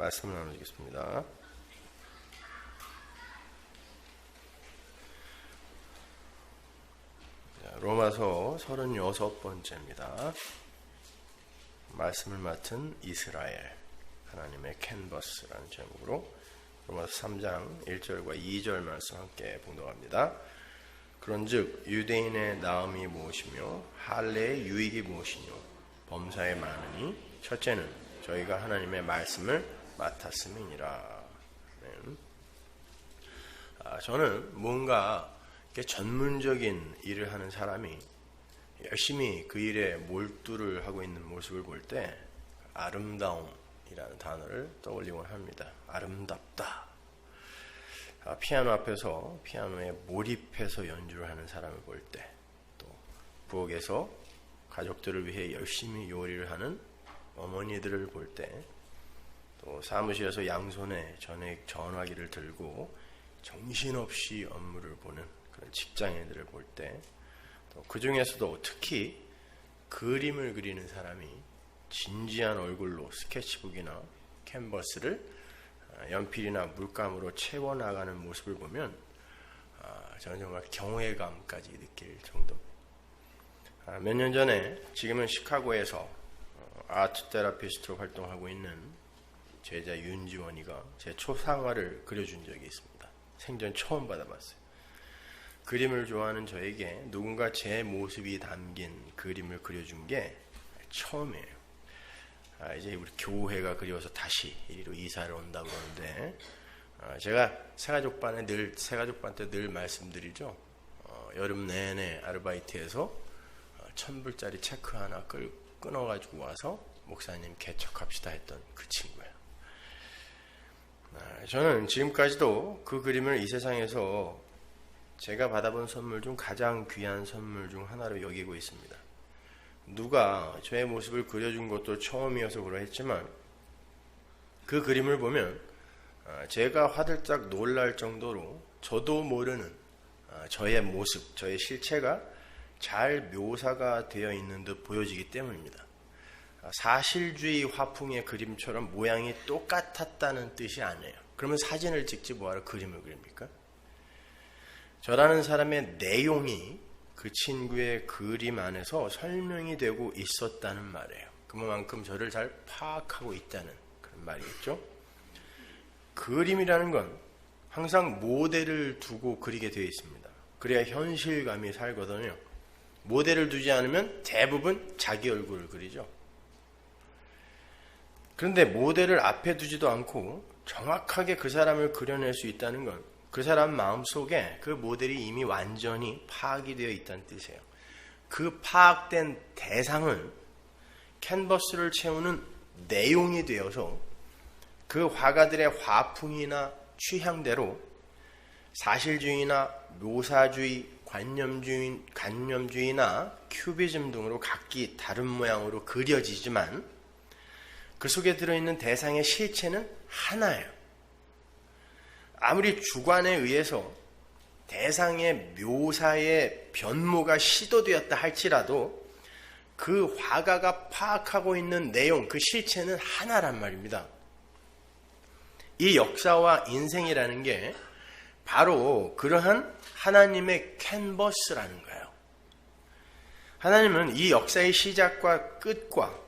말씀을 나누겠습니다. 로마서 36번째입니다. 말씀을 맡은 이스라엘, 하나님의 캔버스라는 제목으로 로마서 3장 1절과 2절 말씀 함께 봉독합니다. 그런즉 유대인의 나음이 무엇이며 할례의 유익이 무엇이뇨 범사에 많으니 첫째는 저희가 하나님의 말씀을 맡았음이니라. 저는 뭔가 전문적인 일을 하는 사람이 열심히 그 일에 몰두를 하고 있는 모습을 볼 때 아름다움이라는 단어를 떠올리곤 합니다. 아름답다. 피아노 앞에서 피아노에 몰입해서 연주를 하는 사람을 볼 때, 또 부엌에서 가족들을 위해 열심히 요리를 하는 어머니들을 볼 때, 또 사무실에서 양손에 전화기를 들고 정신없이 업무를 보는 그런 직장인들을 볼 때, 또 그 중에서도 특히 그림을 그리는 사람이 진지한 얼굴로 스케치북이나 캔버스를 연필이나 물감으로 채워나가는 모습을 보면 저는 정말 경외감까지 느낄 정도입니다. 몇 년 전에 지금은 시카고에서 아트 테라피스트로 활동하고 있는 제자 윤지원이가 제 초상화를 그려준 적이 있습니다. 생전 처음 받아봤어요. 그림을 좋아하는 저에게 누군가 제 모습이 담긴 그림을 그려준 게 처음이에요. 이제 우리 교회가 그리워서 다시 이리로 이사를 온다고 하는데, 제가 새가족반 때 늘 말씀드리죠. 여름 내내 아르바이트해서 1,000불짜리 체크 하나 끊어가지고 와서 목사님 개척합시다 했던 그 친구예요. 저는 지금까지도 그 그림을 이 세상에서 제가 받아본 선물 중 가장 귀한 선물 중 하나로 여기고 있습니다. 누가 저의 모습을 그려준 것도 처음이어서 그러했지만 그 그림을 보면 제가 화들짝 놀랄 정도로 저도 모르는 저의 모습, 저의 실체가 잘 묘사가 되어 있는 듯 보여지기 때문입니다. 사실주의 화풍의 그림처럼 모양이 똑같았다는 뜻이 아니에요. 그러면 사진을 찍지 뭐하러 그림을 그립니까? 저라는 사람의 내용이 그 친구의 그림 안에서 설명이 되고 있었다는 말이에요. 그만큼 저를 잘 파악하고 있다는 그런 말이겠죠. 그림이라는 건 항상 모델을 두고 그리게 되어 있습니다. 그래야 현실감이 살거든요. 모델을 두지 않으면 대부분 자기 얼굴을 그리죠. 그런데 모델을 앞에 두지도 않고 정확하게 그 사람을 그려낼 수 있다는 건 그 사람 마음속에 그 모델이 이미 완전히 파악이 되어 있다는 뜻이에요. 그 파악된 대상은 캔버스를 채우는 내용이 되어서 그 화가들의 화풍이나 취향대로 사실주의나 묘사주의, 관념주의나 큐비즘 등으로 각기 다른 모양으로 그려지지만 그 속에 들어있는 대상의 실체는 하나예요. 아무리 주관에 의해서 대상의 묘사의 변모가 시도되었다 할지라도 그 화가가 파악하고 있는 내용, 그 실체는 하나란 말입니다. 이 역사와 인생이라는 게 바로 그러한 하나님의 캔버스라는 거예요. 하나님은 이 역사의 시작과 끝과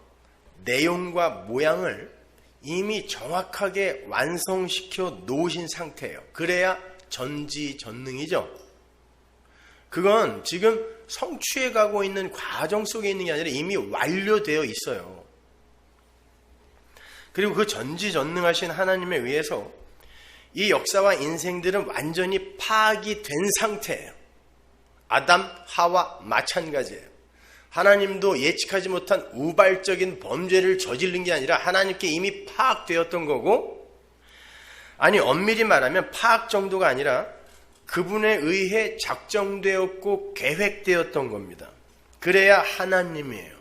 내용과 모양을 이미 정확하게 완성시켜 놓으신 상태예요. 그래야 전지전능이죠. 그건 지금 성취해 가고 있는 과정 속에 있는 게 아니라 이미 완료되어 있어요. 그리고 그 전지전능하신 하나님에 의해서 이 역사와 인생들은 완전히 파악이 된 상태예요. 아담, 하와 마찬가지예요. 하나님도 예측하지 못한 우발적인 범죄를 저지른 게 아니라 하나님께 이미 파악되었던 거고, 아니 엄밀히 말하면 파악 정도가 아니라 그분에 의해 작정되었고 계획되었던 겁니다. 그래야 하나님이에요.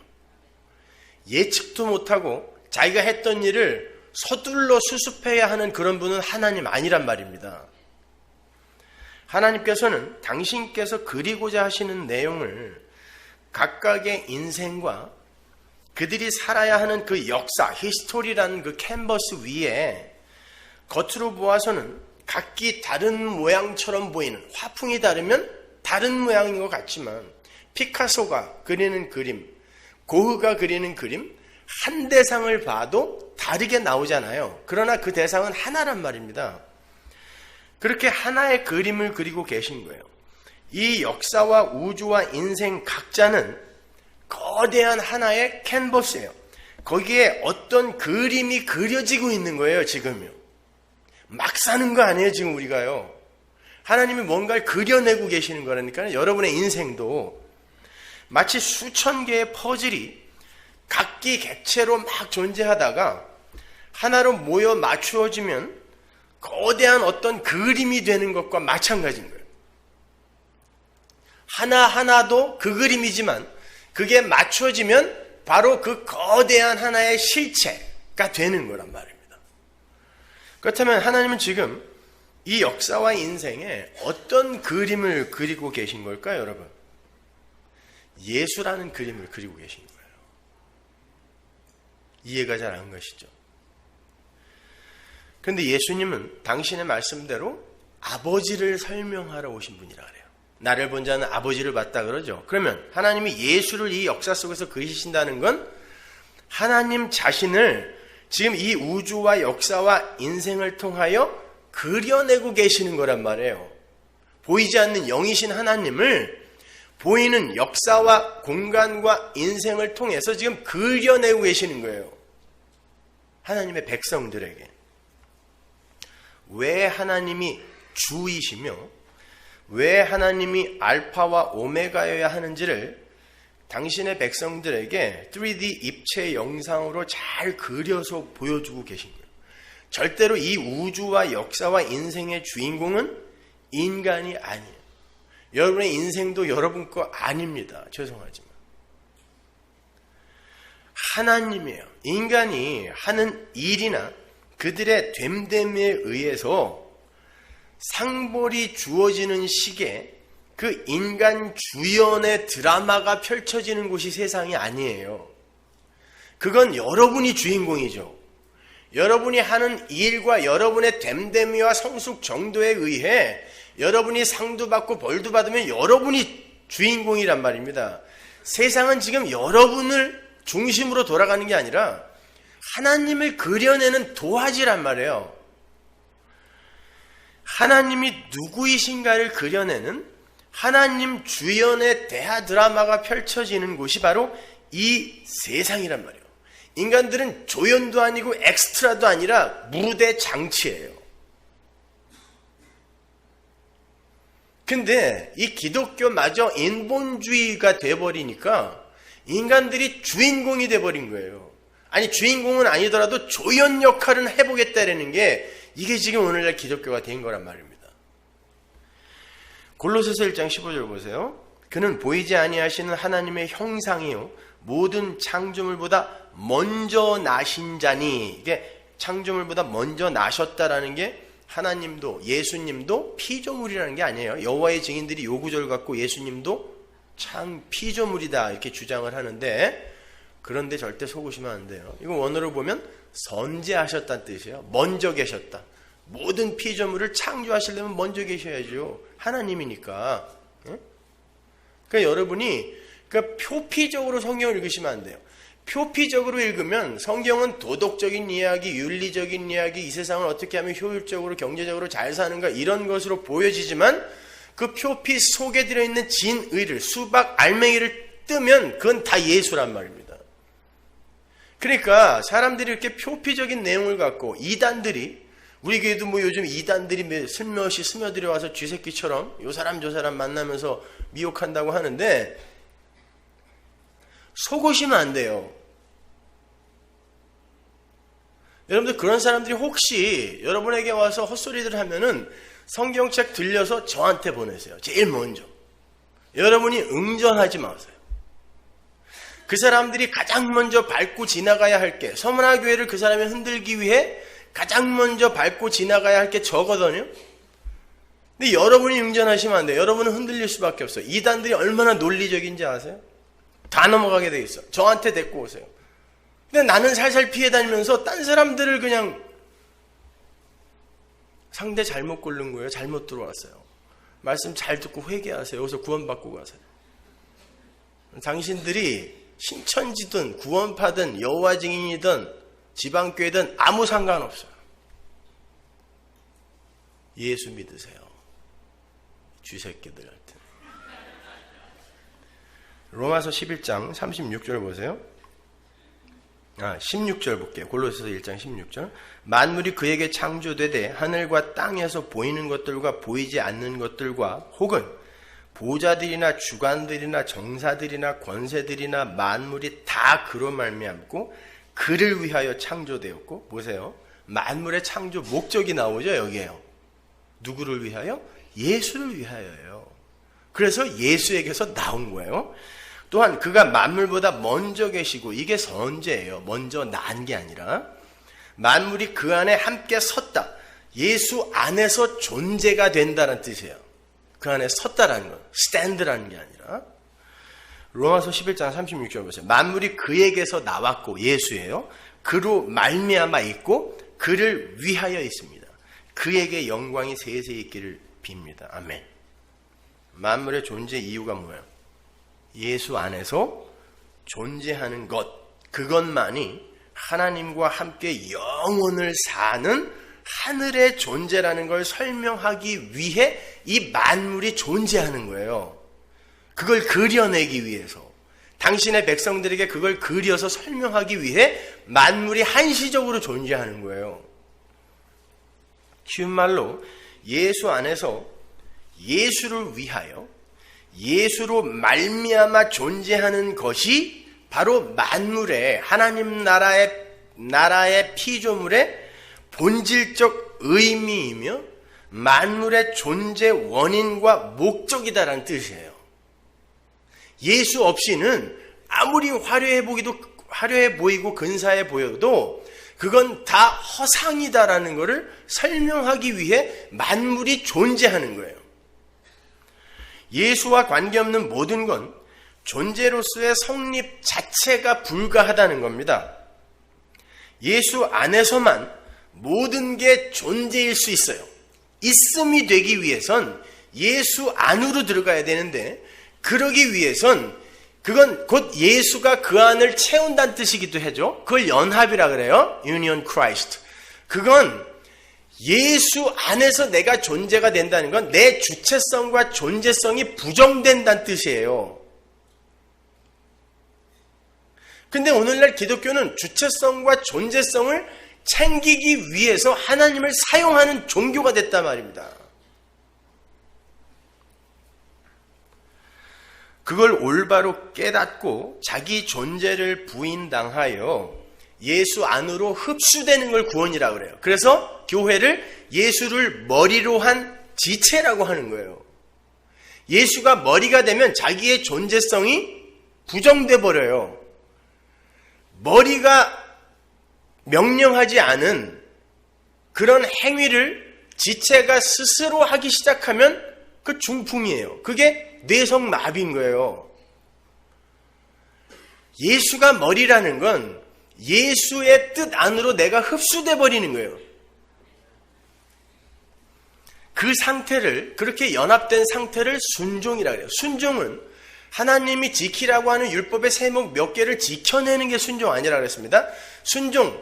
예측도 못하고 자기가 했던 일을 서둘러 수습해야 하는 그런 분은 하나님 아니란 말입니다. 하나님께서는 당신께서 그리고자 하시는 내용을 각각의 인생과 그들이 살아야 하는 그 역사, 히스토리라는 그 캔버스 위에 겉으로 보아서는 각기 다른 모양처럼 보이는, 화풍이 다르면 다른 모양인 것 같지만 피카소가 그리는 그림, 고흐가 그리는 그림, 한 대상을 봐도 다르게 나오잖아요. 그러나 그 대상은 하나란 말입니다. 그렇게 하나의 그림을 그리고 계신 거예요. 이 역사와 우주와 인생 각자는 거대한 하나의 캔버스예요. 거기에 어떤 그림이 그려지고 있는 거예요, 지금요. 막 사는 거 아니에요, 지금 우리가요. 하나님이 뭔가를 그려내고 계시는 거라니까요. 여러분의 인생도 마치 수천 개의 퍼즐이 각기 객체로 막 존재하다가 하나로 모여 맞추어지면 거대한 어떤 그림이 되는 것과 마찬가지인 거예요. 하나하나도 그 그림이지만 그게 맞춰지면 바로 그 거대한 하나의 실체가 되는 거란 말입니다. 그렇다면 하나님은 지금 이 역사와 인생에 어떤 그림을 그리고 계신 걸까요, 여러분? 예수라는 그림을 그리고 계신 거예요. 이해가 잘 안 가시죠? 그런데 예수님은 당신의 말씀대로 아버지를 설명하러 오신 분이라 그래요. 나를 본 자는 아버지를 봤다 그러죠. 그러면 하나님이 예수를 이 역사 속에서 그리신다는 건 하나님 자신을 지금 이 우주와 역사와 인생을 통하여 그려내고 계시는 거란 말이에요. 보이지 않는 영이신 하나님을 보이는 역사와 공간과 인생을 통해서 지금 그려내고 계시는 거예요. 하나님의 백성들에게. 왜 하나님이 주이시며 왜 하나님이 알파와 오메가여야 하는지를 당신의 백성들에게 3D 입체 영상으로 잘 그려서 보여주고 계신 거예요. 절대로 이 우주와 역사와 인생의 주인공은 인간이 아니에요. 여러분의 인생도 여러분 거 아닙니다. 죄송하지만. 하나님이에요. 인간이 하는 일이나 그들의 됨됨에 의해서 상벌이 주어지는 시기에 그 인간 주연의 드라마가 펼쳐지는 곳이 세상이 아니에요. 그건 여러분이 주인공이죠. 여러분이 하는 일과 여러분의 됨됨이와 성숙 정도에 의해 여러분이 상도 받고 벌도 받으면 여러분이 주인공이란 말입니다. 세상은 지금 여러분을 중심으로 돌아가는 게 아니라 하나님을 그려내는 도화지란 말이에요. 하나님이 누구이신가를 그려내는 하나님 주연의 대하 드라마가 펼쳐지는 곳이 바로 이 세상이란 말이에요. 인간들은 조연도 아니고 엑스트라도 아니라 무대 장치예요. 근데 이 기독교마저 인본주의가 돼버리니까 인간들이 주인공이 돼버린 거예요. 아니 주인공은 아니더라도 조연 역할은 해보겠다라는 게 이게 지금 오늘날 기독교가 된 거란 말입니다. 골로새서 1장 15절 보세요. 그는 보이지 아니하시는 하나님의 형상이요 모든 창조물보다 먼저 나신 자니. 이게 창조물보다 먼저 나셨다라는 게 하나님도 예수님도 피조물이라는 게 아니에요. 여호와의 증인들이 요 구절 갖고 예수님도 참 피조물이다 이렇게 주장을 하는데 그런데 절대 속으시면 안 돼요. 이거 원어로 보면 선재하셨다는 뜻이에요. 먼저 계셨다. 모든 피조물을 창조하시려면 먼저 계셔야죠. 하나님이니까. 그러니까 여러분이 표피적으로 성경을 읽으시면 안 돼요. 표피적으로 읽으면 성경은 도덕적인 이야기, 윤리적인 이야기, 이 세상을 어떻게 하면 효율적으로 경제적으로 잘 사는가 이런 것으로 보여지지만 그 표피 속에 들어있는 진의를 수박 알맹이를 뜨면 그건 다 예수란 말입니다. 그러니까 사람들이 이렇게 표피적인 내용을 갖고 이단들이 우리 교회도 뭐 요즘 이단들이 슬며시 스며들어 와서 쥐새끼처럼 요 사람 저 사람 만나면서 미혹한다고 하는데 속으시면 안 돼요. 여러분들 그런 사람들이 혹시 여러분에게 와서 헛소리들 하면은 성경책 들려서 저한테 보내세요. 제일 먼저. 여러분이 응전하지 마세요. 그 사람들이 가장 먼저 밟고 지나가야 할 게 서문화교회를 그 사람이 흔들기 위해 가장 먼저 밟고 지나가야 할 게 저거든요. 근데 여러분이 응전하시면 안 돼요. 여러분은 흔들릴 수밖에 없어요. 이단들이 얼마나 논리적인지 아세요? 다 넘어가게 돼 있어. 저한테 데리고 오세요. 근데 나는 살살 피해 다니면서 딴 사람들을 그냥 상대 잘못 고른 거예요. 잘못 들어왔어요. 말씀 잘 듣고 회개하세요. 여기서 구원받고 가세요. 당신들이 신천지든 구원파든 여호와 증인이든 지방교회든 아무 상관없어요. 예수 믿으세요. 쥐새끼들 같은. 로마서 11장 36절 보세요. 16절 볼게요. 골로새서 1장 16절. 만물이 그에게 창조되되 하늘과 땅에서 보이는 것들과 보이지 않는 것들과 혹은 보좌들이나 주관들이나 정사들이나 권세들이나 만물이 다 그로 말미암고 그를 위하여 창조되었고, 보세요. 만물의 창조 목적이 나오죠. 여기에요. 누구를 위하여? 예수를 위하여요. 그래서 예수에게서 나온 거예요. 또한 그가 만물보다 먼저 계시고, 이게 선제예요. 먼저 난 게 아니라 만물이 그 안에 함께 섰다. 예수 안에서 존재가 된다는 뜻이에요. 그 안에 섰다라는 건 스탠드라는 게 아니라. 로마서 11장 36절 보세요. 만물이 그에게서 나왔고, 예수예요. 그로 말미암아 있고 그를 위하여 있습니다. 그에게 영광이 세세 있기를 빕니다. 아멘. 만물의 존재 이유가 뭐예요? 예수 안에서 존재하는 것, 그것만이 하나님과 함께 영원을 사는 하늘의 존재라는 걸 설명하기 위해 이 만물이 존재하는 거예요. 그걸 그려내기 위해서, 당신의 백성들에게 그걸 그려서 설명하기 위해 만물이 한시적으로 존재하는 거예요. 쉬운 말로 예수 안에서 예수를 위하여 예수로 말미암아 존재하는 것이 바로 만물의 하나님 나라의 피조물의 본질적 의미이며 만물의 존재 원인과 목적이다라는 뜻이에요. 예수 없이는 아무리 화려해 보이고 근사해 보여도 그건 다 허상이다라는 것을 설명하기 위해 만물이 존재하는 거예요. 예수와 관계없는 모든 건 존재로서의 성립 자체가 불가하다는 겁니다. 예수 안에서만 모든 게 존재일 수 있어요. 있음이 되기 위해선 예수 안으로 들어가야 되는데, 그러기 위해선 그건 곧 예수가 그 안을 채운다는 뜻이기도 하죠. 그걸 연합이라 그래요. Union Christ. 그건 예수 안에서 내가 존재가 된다는 건 내 주체성과 존재성이 부정된다는 뜻이에요. 근데 오늘날 기독교는 주체성과 존재성을 챙기기 위해서 하나님을 사용하는 종교가 됐단 말입니다. 그걸 올바로 깨닫고 자기 존재를 부인당하여 예수 안으로 흡수되는 걸 구원이라고 그래요. 그래서 교회를 예수를 머리로 한 지체라고 하는 거예요. 예수가 머리가 되면 자기의 존재성이 부정돼 버려요. 머리가 명령하지 않은 그런 행위를 지체가 스스로 하기 시작하면 그 중풍이에요. 그게 뇌성마비인 거예요. 예수가 머리라는 건 예수의 뜻 안으로 내가 흡수돼 버리는 거예요. 그 상태를, 그렇게 연합된 상태를 순종이라고 해요. 순종은 하나님이 지키라고 하는 율법의 세목 몇 개를 지켜내는 게 순종 아니라 그랬습니다. 순종,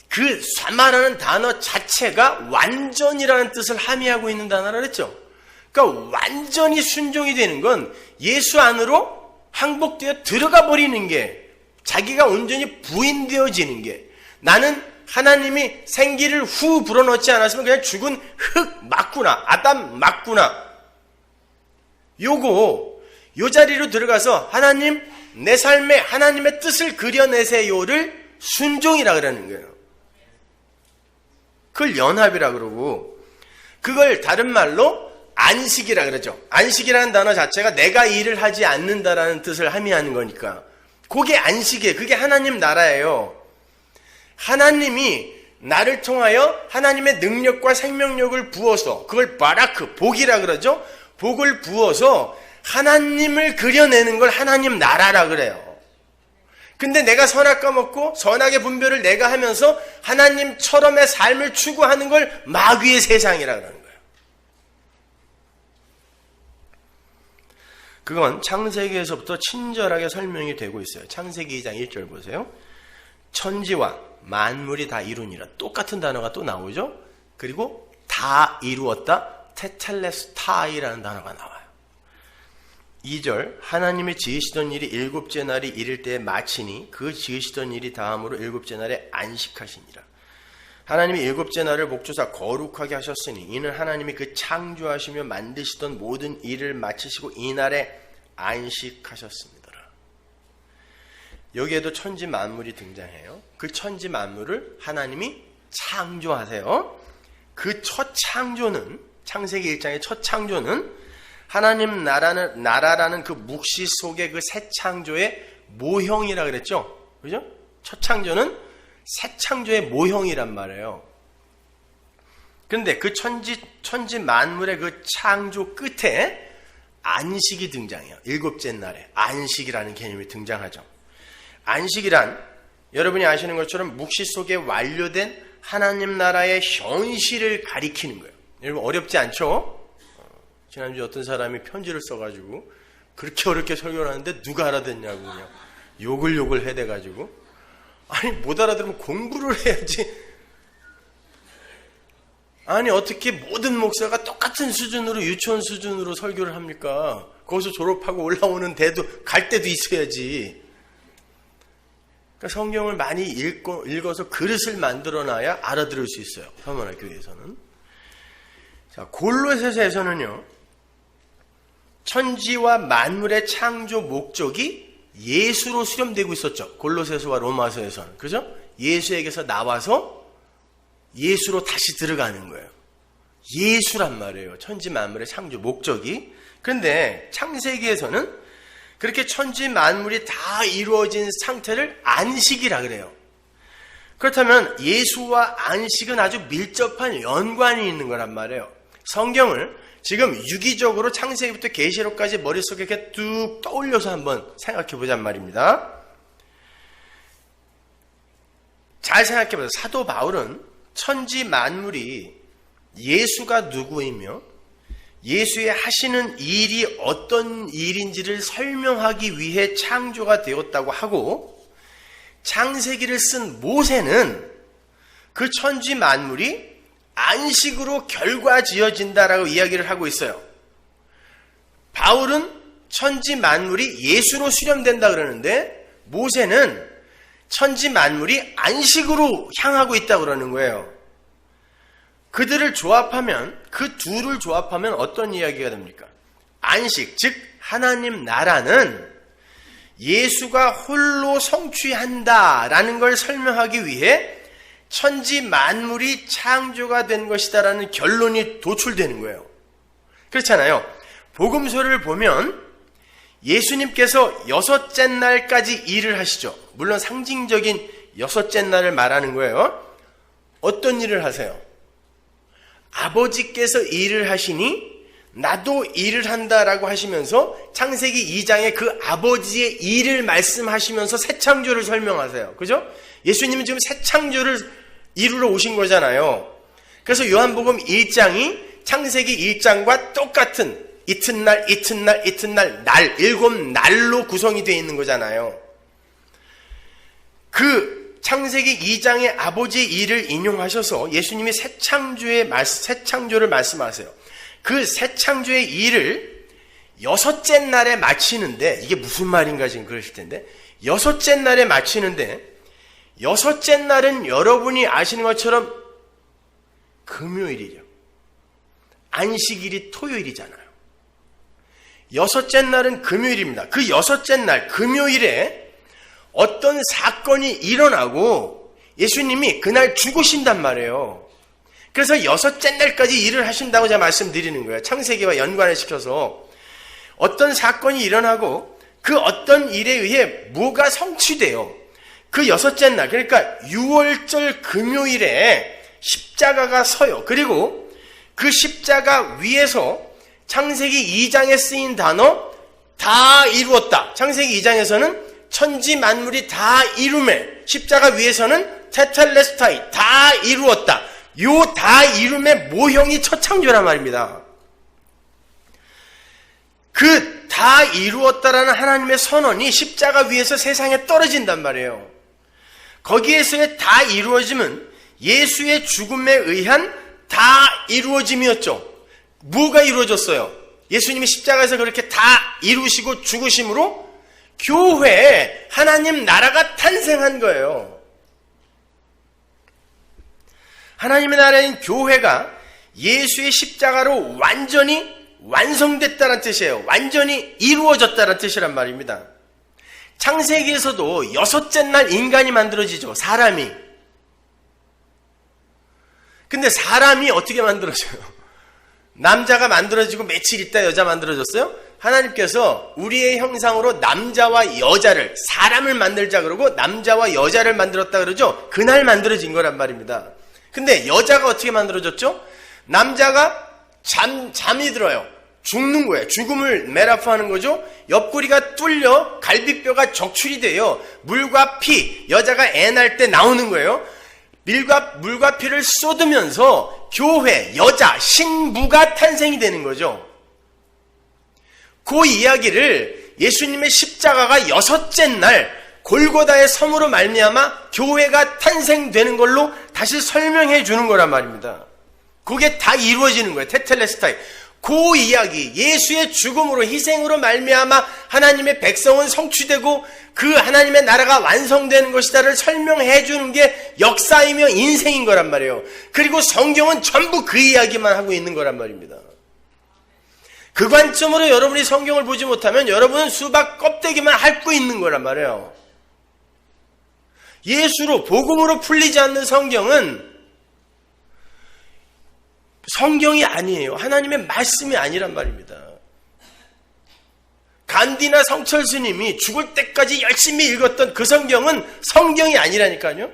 그 말하는 단어 자체가 완전이라는 뜻을 함의하고 있는 단어라 그랬죠. 그러니까 완전히 순종이 되는 건 예수 안으로 항복되어 들어가 버리는 게, 자기가 온전히 부인되어지는 게, 나는 하나님이 생기를 후 불어넣지 않았으면 그냥 죽은 흙 맞구나, 아담 맞구나, 요 자리로 들어가서 하나님, 내 삶에 하나님의 뜻을 그려내세요를 순종이라 그러는 거예요. 그걸 연합이라 그러고, 그걸 다른 말로 안식이라 그러죠. 안식이라는 단어 자체가 내가 일을 하지 않는다라는 뜻을 함의하는 거니까 그게 안식이에요. 그게 하나님 나라예요. 하나님이 나를 통하여 하나님의 능력과 생명력을 부어서, 그걸 바라크, 복이라 그러죠. 복을 부어서 하나님을 그려내는 걸 하나님 나라라 그래요. 근데 내가 선악과 먹고 선악의 분별을 내가 하면서 하나님처럼의 삶을 추구하는 걸 마귀의 세상이라 그러는 거예요. 그건 창세기에서부터 친절하게 설명이 되고 있어요. 창세기 2장 1절 보세요. 천지와 만물이 다 이루니라. 똑같은 단어가 또 나오죠. 그리고 다 이루었다. 테텔레스타이라는 단어가 나와요. 2절 하나님이 지으시던 일이 일곱째 날이 이를 때에 마치니 그 지으시던 일이 다음으로 일곱째 날에 안식하시니라. 하나님이 일곱째 날을 목조사 거룩하게 하셨으니 이는 하나님이 그 창조하시며 만드시던 모든 일을 마치시고 이 날에 안식하셨습니다. 여기에도 천지 만물이 등장해요. 그 천지 만물을 하나님이 창조하세요. 그 첫 창조는 창세기 1장의 첫 창조는 하나님 나라라는 그 묵시 속의 그 새 창조의 모형이라 그랬죠? 그죠? 첫 창조는 새 창조의 모형이란 말이에요. 그런데 그 천지 만물의 그 창조 끝에 안식이 등장해요. 일곱째 날에 안식이라는 개념이 등장하죠. 안식이란 여러분이 아시는 것처럼 묵시 속에 완료된 하나님 나라의 현실을 가리키는 거예요. 여러분 어렵지 않죠? 지난주에 어떤 사람이 편지를 써가지고 그렇게 어렵게 설교를 하는데 누가 알아듣냐고 그냥 욕을 해대가지고 아니 못 알아들으면 공부를 해야지. 아니 어떻게 모든 목사가 똑같은 수준으로 유치원 수준으로 설교를 합니까? 거기서 졸업하고 올라오는 데도 갈 때도 있어야지. 그러니까 성경을 많이 읽어서 그릇을 만들어놔야 알아들을 수 있어요. 서머나 교회에서는. 자, 골로새서에서는요. 천지와 만물의 창조 목적이 예수로 수렴되고 있었죠. 골로새서와 로마서에서는. 그죠? 예수에게서 나와서 예수로 다시 들어가는 거예요. 예수란 말이에요. 천지 만물의 창조 목적이. 그런데 창세기에서는 그렇게 천지 만물이 다 이루어진 상태를 안식이라 그래요. 그렇다면 예수와 안식은 아주 밀접한 연관이 있는 거란 말이에요. 성경을 지금 유기적으로 창세기부터 계시록까지 머릿속에 이렇게 뚝 떠올려서 한번 생각해 보자는 말입니다. 잘 생각해 보세요. 사도 바울은 천지 만물이 예수가 누구이며 예수의 하시는 일이 어떤 일인지를 설명하기 위해 창조가 되었다고 하고 창세기를 쓴 모세는 그 천지 만물이 안식으로 결과지어진다라고 이야기를 하고 있어요. 바울은 천지 만물이 예수로 수렴된다 그러는데 모세는 천지 만물이 안식으로 향하고 있다 그러는 거예요. 그들을 조합하면 그 둘을 조합하면 어떤 이야기가 됩니까? 안식, 즉 하나님 나라는 예수가 홀로 성취한다라는 걸 설명하기 위해 천지 만물이 창조가 된 것이다라는 결론이 도출되는 거예요. 그렇잖아요. 복음서를 보면 예수님께서 여섯째 날까지 일을 하시죠. 물론 상징적인 여섯째 날을 말하는 거예요. 어떤 일을 하세요? 아버지께서 일을 하시니 나도 일을 한다라고 하시면서 창세기 2장에 그 아버지의 일을 말씀하시면서 새 창조를 설명하세요. 그죠? 예수님은 지금 새 창조를 이루러 오신 거잖아요. 그래서 요한복음 1장이 창세기 1장과 똑같은 이튿날, 날, 7날로 구성이 되어 있는 거잖아요. 그 창세기 2장의 아버지의 일을 인용하셔서 예수님이 새 창조를 말씀하세요. 그 새 창조의 일을 여섯째 날에 마치는데 이게 무슨 말인가 지금 그러실 텐데 여섯째 날에 마치는데 여섯째 날은 여러분이 아시는 것처럼 금요일이죠. 안식일이 토요일이잖아요. 여섯째 날은 금요일입니다. 그 여섯째 날 금요일에 어떤 사건이 일어나고 예수님이 그날 죽으신단 말이에요. 그래서 여섯째 날까지 일을 하신다고 제가 말씀드리는 거예요. 창세기와 연관을 시켜서 어떤 사건이 일어나고 그 어떤 일에 의해 뭐가 성취돼요. 그 여섯째 날, 그러니까 6월절 금요일에 십자가가 서요. 그리고 그 십자가 위에서 창세기 2장에 쓰인 단어 다 이루었다. 창세기 2장에서는 천지 만물이 다 이룸에, 십자가 위에서는 테텔레스타이, 다 이루었다. 요 다 이룸의 모형이 첫 창조란 말입니다. 그 다 이루었다라는 하나님의 선언이 십자가 위에서 세상에 떨어진단 말이에요. 거기에서의 다 이루어짐은 예수의 죽음에 의한 다 이루어짐이었죠. 뭐가 이루어졌어요? 예수님이 십자가에서 그렇게 다 이루시고 죽으심으로 교회에 하나님 나라가 탄생한 거예요. 하나님의 나라인 교회가 예수의 십자가로 완전히 완성됐다는 뜻이에요. 완전히 이루어졌다는 뜻이란 말입니다. 창세기에서도 여섯째 날 인간이 만들어지죠. 사람이. 근데 사람이 어떻게 만들어져요? 남자가 만들어지고 며칠 있다 여자 만들어졌어요? 하나님께서 우리의 형상으로 남자와 여자를, 사람을 만들자 그러고 남자와 여자를 만들었다 그러죠? 그날 만들어진 거란 말입니다. 근데 여자가 어떻게 만들어졌죠? 남자가 잠이 들어요. 죽는 거예요. 죽음을 메라프하는 거죠. 옆구리가 뚫려 갈비뼈가 적출이 돼요. 물과 피, 여자가 애 낳을 때 나오는 거예요. 물과 피를 쏟으면서 교회, 여자, 신부가 탄생이 되는 거죠. 그 이야기를 예수님의 십자가가 여섯째 날 골고다의 섬으로 말미암아 교회가 탄생되는 걸로 다시 설명해 주는 거란 말입니다. 그게 다 이루어지는 거예요. 테텔레스타이. 그 이야기, 예수의 죽음으로 희생으로 말미암아 하나님의 백성은 성취되고 그 하나님의 나라가 완성되는 것이다를 설명해 주는 게 역사이며 인생인 거란 말이에요. 그리고 성경은 전부 그 이야기만 하고 있는 거란 말입니다. 그 관점으로 여러분이 성경을 보지 못하면 여러분은 수박 껍데기만 핥고 있는 거란 말이에요. 예수로, 복음으로 풀리지 않는 성경은 성경이 아니에요. 하나님의 말씀이 아니란 말입니다. 간디나 성철 스님이 죽을 때까지 열심히 읽었던 그 성경은 성경이 아니라니까요.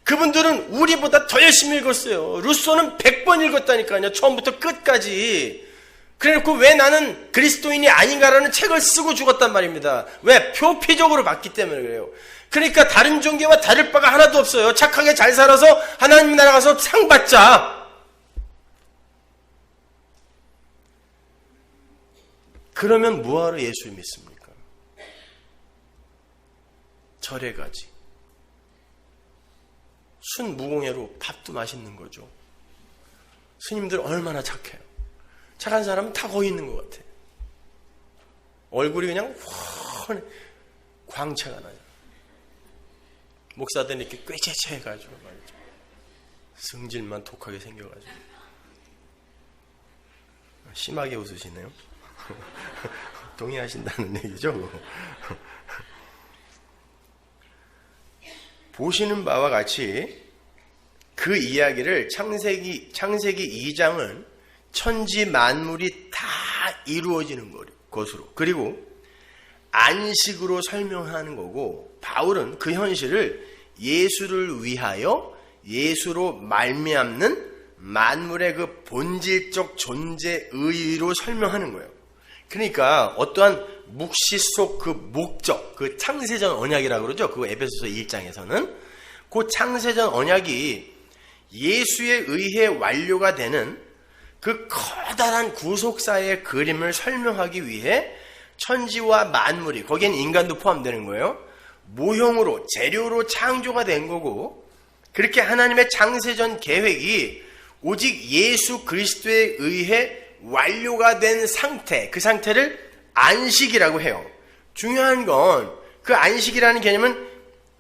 그분들은 우리보다 더 열심히 읽었어요. 루소는 100번 읽었다니까요. 처음부터 끝까지. 그래놓고 왜 나는 그리스도인이 아닌가라는 책을 쓰고 죽었단 말입니다. 왜? 표피적으로 봤기 때문에 그래요. 그러니까 다른 종교와 다를 바가 하나도 없어요. 착하게 잘 살아서 하나님 나라 가서 상 받자. 그러면 뭐하러 예수를 믿습니까? 절에 가지. 순 무공예로 밥도 맛있는 거죠. 스님들 얼마나 착해요. 착한 사람은 다 거기 있는 것 같아요. 얼굴이 그냥 훤 광채가 나요. 목사들은 이렇게 꾀죄죄해가지고 말이죠. 승질만 독하게 생겨가지고. 심하게 웃으시네요. 동의하신다는 얘기죠. 보시는 바와 같이 그 이야기를 창세기 2장은 천지 만물이 다 이루어지는 것으로, 그리고 안식으로 설명하는 거고, 바울은 그 현실을 예수를 위하여 예수로 말미암는 만물의 그 본질적 존재 의의로 설명하는 거예요. 그러니까 어떠한 묵시 속 그 목적, 그 창세전 언약이라고 그러죠. 그 에베소서 1장에서는 그 창세전 언약이 예수에 의해 완료가 되는 그 커다란 구속사의 그림을 설명하기 위해 천지와 만물이, 거기엔 인간도 포함되는 거예요. 모형으로, 재료로 창조가 된 거고, 그렇게 하나님의 창세전 계획이 오직 예수 그리스도에 의해 완료가 된 상태, 그 상태를 안식이라고 해요. 중요한 건 그 안식이라는 개념은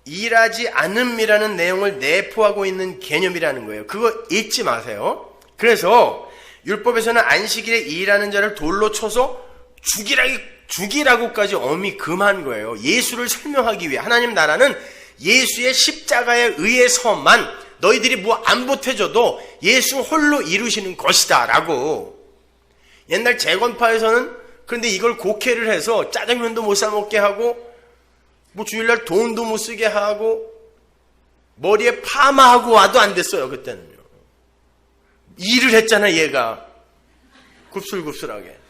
일하지 않음이라는 내용을 내포하고 있는 개념이라는 거예요. 그거 잊지 마세요. 그래서 율법에서는 안식일에 일하는 자를 돌로 쳐서 죽이라고까지 엄히 금한 거예요. 예수를 설명하기 위해. 하나님 나라는 예수의 십자가에 의해서만 너희들이 뭐 안 보태줘도 예수 홀로 이루시는 것이다 라고. 옛날 재건파에서는 그런데 이걸 곡해를 해서 짜장면도 못 사 먹게 하고, 뭐 주일날 돈도 못 쓰게 하고, 머리에 파마하고 와도 안 됐어요. 그때는요. 일을 했잖아 얘가. 굽슬굽슬하게.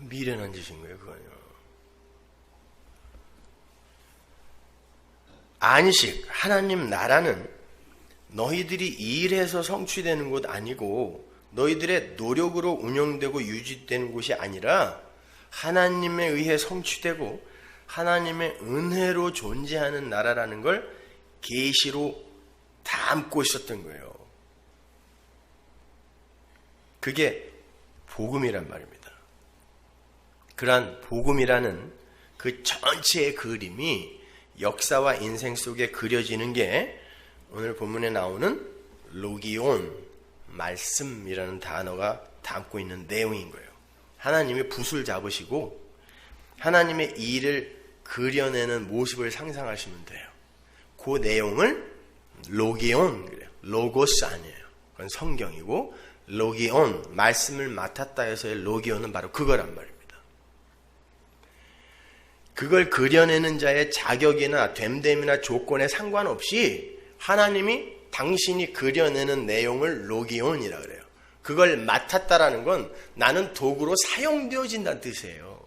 미련한 짓인 거예요, 그거는요. 안식, 하나님 나라는 너희들이 일해서 성취되는 곳 아니고 너희들의 노력으로 운영되고 유지되는 곳이 아니라 하나님에 의해 성취되고 하나님의 은혜로 존재하는 나라라는 걸 계시로 담고 있었던 거예요. 그게 복음이란 말입니다. 그러한 복음이라는 그 전체의 그림이 역사와 인생 속에 그려지는 게 오늘 본문에 나오는 로기온, 말씀이라는 단어가 담고 있는 내용인 거예요. 하나님이 붓을 잡으시고 하나님의 일을 그려내는 모습을 상상하시면 돼요. 그 내용을 로기온, 그래요. 로고스 아니에요. 그건 성경이고 로기온, 말씀을 맡았다 해서의 로기온은 바로 그거란 말입니다. 그걸 그려내는 자의 자격이나 됨됨이나 조건에 상관없이 하나님이 당신이 그려내는 내용을 로기온이라 그래요. 그걸 맡았다라는 건 나는 도구로 사용되어진다는 뜻이에요.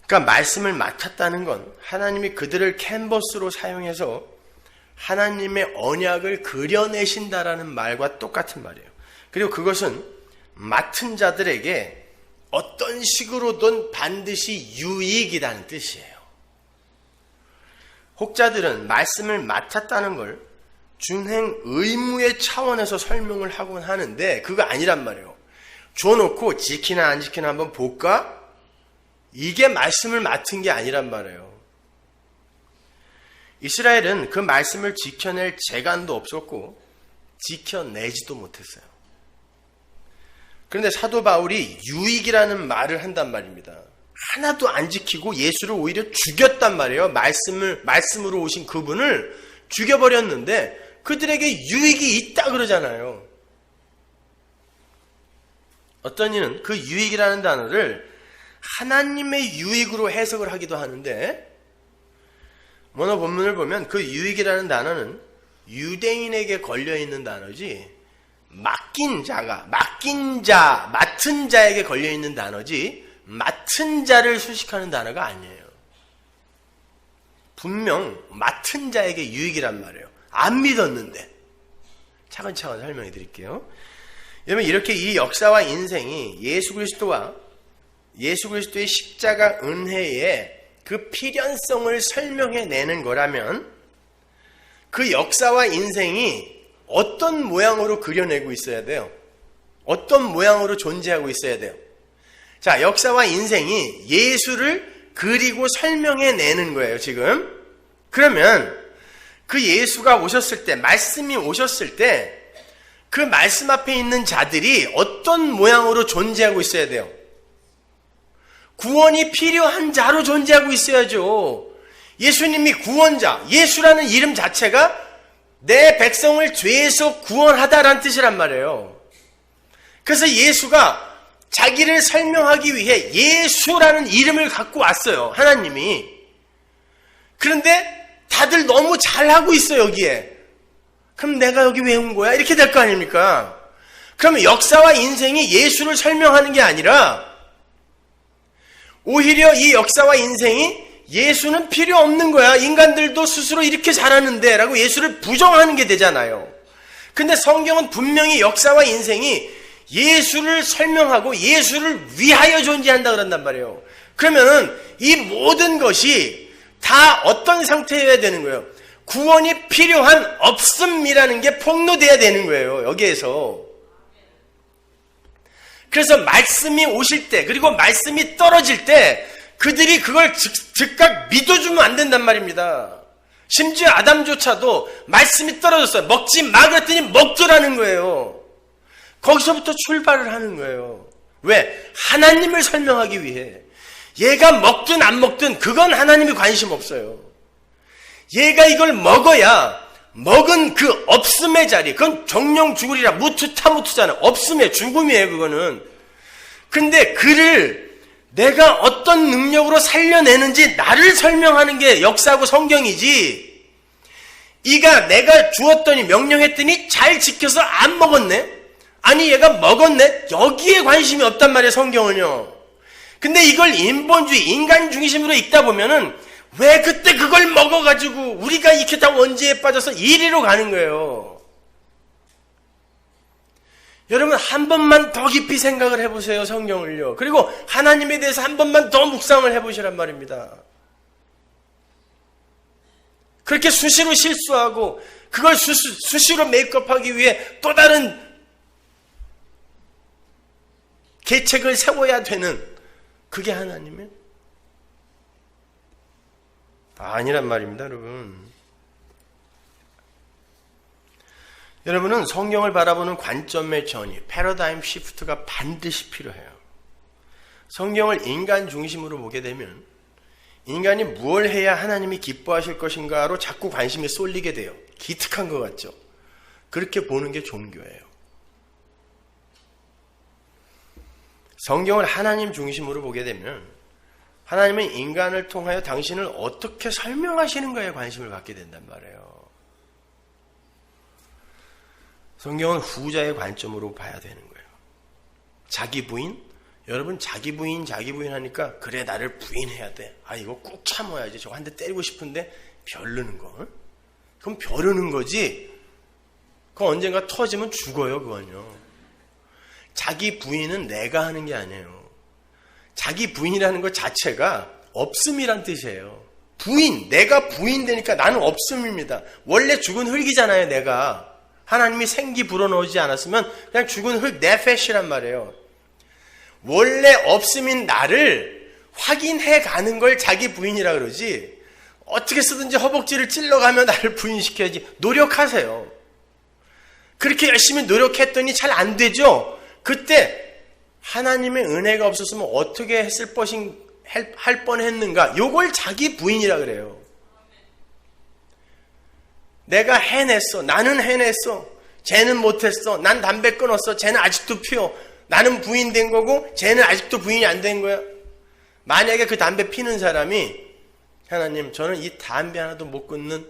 그러니까 말씀을 맡았다는 건 하나님이 그들을 캔버스로 사용해서 하나님의 언약을 그려내신다라는 말과 똑같은 말이에요. 그리고 그것은 맡은 자들에게 어떤 식으로든 반드시 유익이라는 뜻이에요. 혹자들은 말씀을 맡았다는 걸 준행 의무의 차원에서 설명을 하곤 하는데 그거 아니란 말이에요. 줘놓고 지키나 안 지키나 한번 볼까? 이게 말씀을 맡은 게 아니란 말이에요. 이스라엘은 그 말씀을 지켜낼 재간도 없었고 지켜내지도 못했어요. 그런데 사도 바울이 유익이라는 말을 한단 말입니다. 하나도 안 지키고 예수를 오히려 죽였단 말이에요. 말씀으로 오신 그분을 죽여버렸는데 그들에게 유익이 있다 그러잖아요. 어떤 이는 그 유익이라는 단어를 하나님의 유익으로 해석을 하기도 하는데 원어 본문을 보면 그 유익이라는 단어는 유대인에게 걸려있는 단어지 맡은 자에게 걸려있는 단어지 맡은 자를 수식하는 단어가 아니에요. 분명 맡은 자에게 유익이란 말이에요. 안 믿었는데. 차근차근 설명해 드릴게요. 여러분 이렇게 이 역사와 인생이 예수 그리스도의 십자가 은혜의 그 필연성을 설명해내는 거라면 그 역사와 인생이 어떤 모양으로 그려내고 있어야 돼요? 어떤 모양으로 존재하고 있어야 돼요? 자, 역사와 인생이 예수를 그리고 설명해내는 거예요, 지금. 그러면 그 예수가 오셨을 때, 말씀이 오셨을 때 그 말씀 앞에 있는 자들이 어떤 모양으로 존재하고 있어야 돼요? 구원이 필요한 자로 존재하고 있어야죠. 예수님이 구원자, 예수라는 이름 자체가 내 백성을 죄에서 구원하다라는 뜻이란 말이에요. 그래서 예수가 자기를 설명하기 위해 예수라는 이름을 갖고 왔어요. 하나님이. 그런데 다들 너무 잘하고 있어 여기에. 그럼 내가 여기 왜 온 거야? 이렇게 될 거 아닙니까? 그러면 역사와 인생이 예수를 설명하는 게 아니라 오히려 이 역사와 인생이 예수는 필요 없는 거야. 인간들도 스스로 이렇게 잘하는데 라고 예수를 부정하는 게 되잖아요. 근데 성경은 분명히 역사와 인생이 예수를 설명하고 예수를 위하여 존재한다 그런단 말이에요. 그러면은 이 모든 것이 다 어떤 상태여야 되는 거예요? 구원이 필요한 없음이라는 게 폭로돼야 되는 거예요. 여기에서. 그래서 말씀이 오실 때 그리고 말씀이 떨어질 때 그들이 그걸 즉각 믿어주면 안 된단 말입니다. 심지어 아담조차도 말씀이 떨어졌어요. 먹지 마 그랬더니 먹더라는 거예요. 거기서부터 출발을 하는 거예요. 왜? 하나님을 설명하기 위해. 얘가 먹든 안 먹든 그건 하나님이 관심 없어요. 얘가 이걸 먹어야 먹은 그 없음의 자리, 그건 정령 죽으리라 무투타무투잖아. 없음의 죽음이에요 그거는. 근데 그를 내가 어떤 능력으로 살려내는지 나를 설명하는 게 역사고 성경이지. 이가 내가 주었더니 명령했더니 잘 지켜서 안 먹었네. 아니 얘가 먹었네? 여기에 관심이 없단 말이에요, 성경은요. 근데 이걸 인본주의, 인간 중심으로 읽다 보면은 왜 그때 그걸 먹어가지고 우리가 이렇게 다 원죄에 빠져서 이리로 가는 거예요. 여러분 한 번만 더 깊이 생각을 해보세요, 성경을요. 그리고 하나님에 대해서 한 번만 더 묵상을 해보시란 말입니다. 그렇게 수시로 실수하고 그걸 수시로 메이크업하기 위해 또 다른 계책을 세워야 되는 그게 하나님의 아니란 말입니다, 여러분. 여러분은 성경을 바라보는 관점의 전이, 패러다임 시프트가 반드시 필요해요. 성경을 인간 중심으로 보게 되면 인간이 무엇을 해야 하나님이 기뻐하실 것인가로 자꾸 관심이 쏠리게 돼요. 기특한 것 같죠? 그렇게 보는 게 종교예요. 성경을 하나님 중심으로 보게 되면 하나님은 인간을 통하여 당신을 어떻게 설명하시는가에 관심을 갖게 된단 말이에요. 성경은 후자의 관점으로 봐야 되는 거예요. 자기 부인? 여러분 자기 부인 하니까 그래 나를 부인해야 돼. 아 이거 꾹 참아야지. 저거 한 대 때리고 싶은데 벼르는 거. 그럼 벼르는 거지. 그거 언젠가 터지면 죽어요, 그건요. 자기 부인은 내가 하는 게 아니에요. 자기 부인이라는 것 자체가 없음이란 뜻이에요. 부인, 내가 부인 되니까 나는 없음입니다. 원래 죽은 흙이잖아요, 내가. 하나님이 생기 불어넣지 않았으면 그냥 죽은 흙, 네페시란 말이에요. 원래 없음인 나를 확인해 가는 걸 자기 부인이라 그러지, 어떻게 쓰든지 허벅지를 찔러가며 나를 부인시켜야지. 노력하세요. 그렇게 열심히 노력했더니 잘 안 되죠? 그때 하나님의 은혜가 없었으면 어떻게 할 뻔했는가? 요걸 자기 부인이라 그래요. 내가 해냈어. 나는 해냈어. 쟤는 못했어. 난 담배 끊었어. 쟤는 아직도 피워. 나는 부인 된 거고 쟤는 아직도 부인이 안 된 거야. 만약에 그 담배 피는 사람이 하나님 저는 이 담배 하나도 못 끊는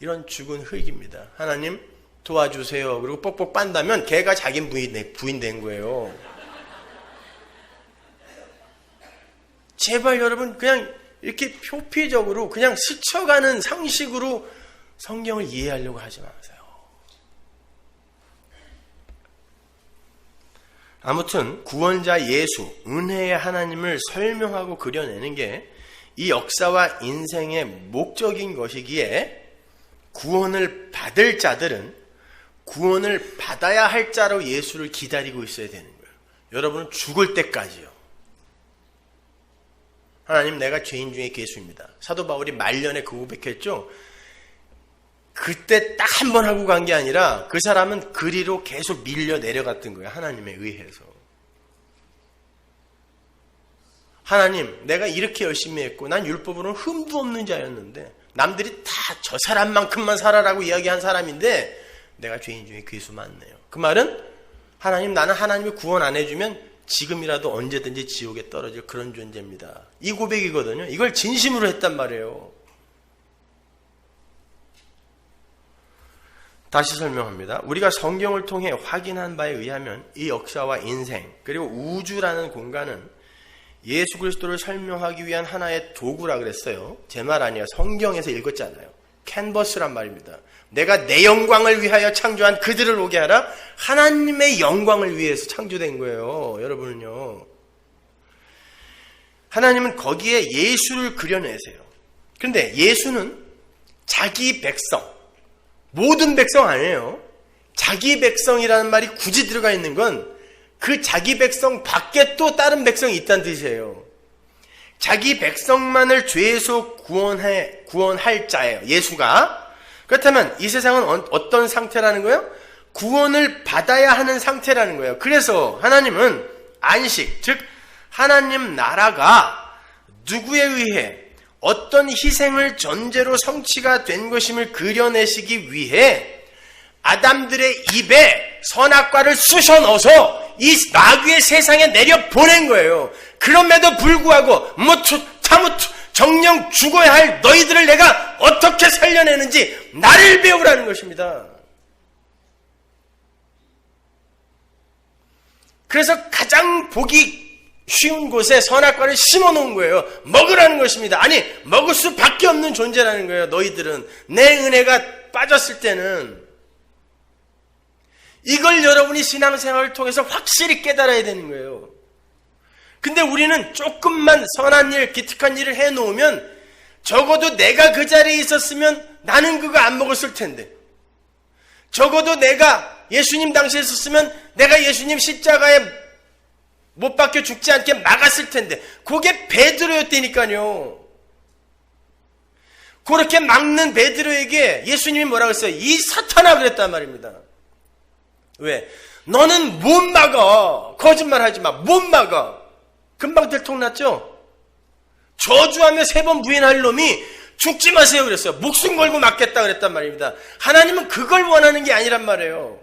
이런 죽은 흙입니다. 하나님 도와주세요. 그리고 뻑뻑 빤다면 걔가 자기 부인 된 거예요. 제발 여러분 그냥 이렇게 표피적으로 그냥 스쳐가는 상식으로 성경을 이해하려고 하지 마세요. 아무튼 구원자 예수, 은혜의 하나님을 설명하고 그려내는 게 이 역사와 인생의 목적인 것이기에 구원을 받을 자들은 구원을 받아야 할 자로 예수를 기다리고 있어야 되는 거예요. 여러분은 죽을 때까지요. 하나님 내가 죄인 중에 괴수입니다. 사도 바울이 말년에 그 고백했죠. 그때 딱 한 번 하고 간 게 아니라 그 사람은 그리로 계속 밀려 내려갔던 거예요. 하나님에 의해서. 하나님 내가 이렇게 열심히 했고 난 율법으로는 흠도 없는 자였는데 남들이 다 저 사람만큼만 살아라고 이야기한 사람인데 내가 죄인 중에 괴수 맞네요. 그 말은 하나님 나는 하나님이 구원 안 해주면 지금이라도 언제든지 지옥에 떨어질 그런 존재입니다. 이 고백이거든요. 이걸 진심으로 했단 말이에요. 다시 설명합니다. 우리가 성경을 통해 확인한 바에 의하면 이 역사와 인생 그리고 우주라는 공간은 예수 그리스도를 설명하기 위한 하나의 도구라 그랬어요. 제 말 아니에요. 성경에서 읽었잖아요. 캔버스란 말입니다. 내가 내 영광을 위하여 창조한 그들을 오게 하라. 하나님의 영광을 위해서 창조된 거예요. 여러분은요. 하나님은 거기에 예수를 그려내세요. 그런데 예수는 자기 백성, 모든 백성 아니에요. 자기 백성이라는 말이 굳이 들어가 있는 건 그 자기 백성 밖에 또 다른 백성이 있다는 뜻이에요. 자기 백성만을 죄에서 구원할 자예요. 예수가. 그렇다면 이 세상은 어떤 상태라는 거예요? 구원을 받아야 하는 상태라는 거예요. 그래서 하나님은 안식, 즉 하나님 나라가 누구에 의해 어떤 희생을 전제로 성취가 된 것임을 그려내시기 위해 아담들의 입에 선악과를 쑤셔 넣어서 이 마귀의 세상에 내려 보낸 거예요. 그럼에도 불구하고 정령 죽어야 할 너희들을 내가 어떻게 살려내는지 나를 배우라는 것입니다. 그래서 가장 보기 쉬운 곳에 선악과를 심어 놓은 거예요. 먹으라는 것입니다. 아니, 먹을 수밖에 없는 존재라는 거예요. 너희들은 내 은혜가 빠졌을 때는. 이걸 여러분이 신앙생활을 통해서 확실히 깨달아야 되는 거예요. 근데 우리는 조금만 선한 일, 기특한 일을 해놓으면 적어도 내가 그 자리에 있었으면 나는 그거 안 먹었을 텐데, 적어도 내가 예수님 당시에 있었으면 내가 예수님 십자가에 못 박혀 죽지 않게 막았을 텐데, 그게 베드로였다니까요. 그렇게 막는 베드로에게 예수님이 뭐라고 했어요? 이 사탄아, 그랬단 말입니다. 왜? 너는 못 막아. 거짓말 하지 마. 못 막아. 금방 들통났죠? 저주하며 3번 부인할 놈이 죽지 마세요 그랬어요. 목숨 걸고 막겠다 그랬단 말입니다. 하나님은 그걸 원하는 게 아니란 말이에요.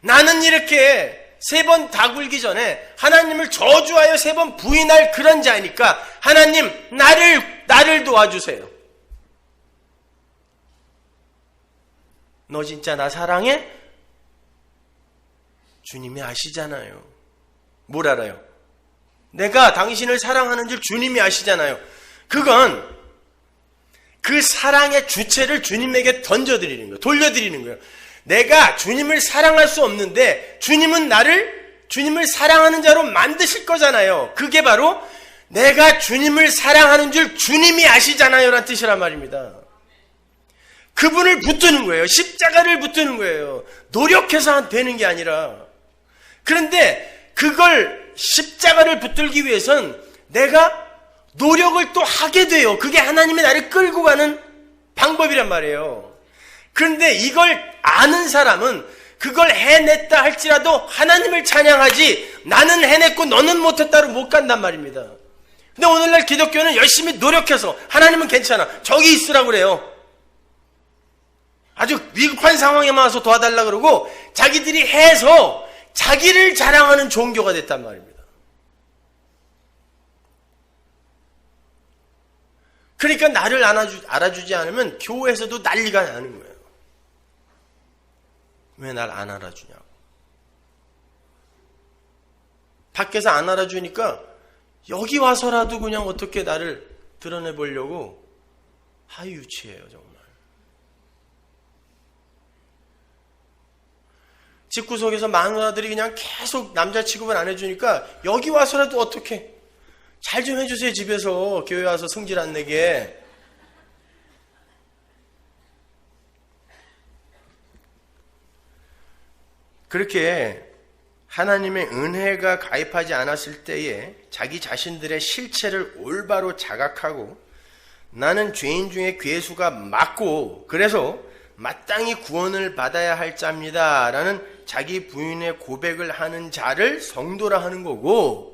나는 이렇게 3번 다 굴기 전에 하나님을 저주하여 3번 부인할 그런 자니까 하나님 나를 도와주세요. 너 진짜 나 사랑해? 주님이 아시잖아요. 뭘 알아요? 내가 당신을 사랑하는 줄 주님이 아시잖아요. 그건 그 사랑의 주체를 주님에게 던져드리는 거예요. 돌려드리는 거예요. 내가 주님을 사랑할 수 없는데 주님은 주님을 사랑하는 자로 만드실 거잖아요. 그게 바로 내가 주님을 사랑하는 줄 주님이 아시잖아요 라는 뜻이란 말입니다. 그분을 붙드는 거예요. 십자가를 붙드는 거예요. 노력해서 되는 게 아니라. 그런데 그걸 십자가를 붙들기 위해선 내가 노력을 또 하게 돼요. 그게 하나님이 나를 끌고 가는 방법이란 말이에요. 그런데 이걸 아는 사람은 그걸 해냈다 할지라도 하나님을 찬양하지, 나는 해냈고 너는 못했다로 못 간단 말입니다. 근데 오늘날 기독교는 열심히 노력해서 하나님은 괜찮아, 저기 있으라고 그래요. 아주 위급한 상황에만 와서 도와달라 그러고 자기들이 해서 자기를 자랑하는 종교가 됐단 말입니다. 그러니까 나를 알아주지 않으면 교회에서도 난리가 나는 거예요. 왜 날 안 알아주냐고. 밖에서 안 알아주니까 여기 와서라도 그냥 어떻게 나를 드러내보려고 하유치해요 정말. 집구석에서 마누라들이 그냥 계속 남자 취급을 안 해주니까 여기 와서라도 어떻게 잘 좀 해주세요. 집에서 교회 와서 성질 안 내게. 그렇게 하나님의 은혜가 가입하지 않았을 때에 자기 자신들의 실체를 올바로 자각하고 나는 죄인 중에 괴수가 맞고 그래서 마땅히 구원을 받아야 할 자입니다 라는 자기 부인의 고백을 하는 자를 성도라 하는 거고,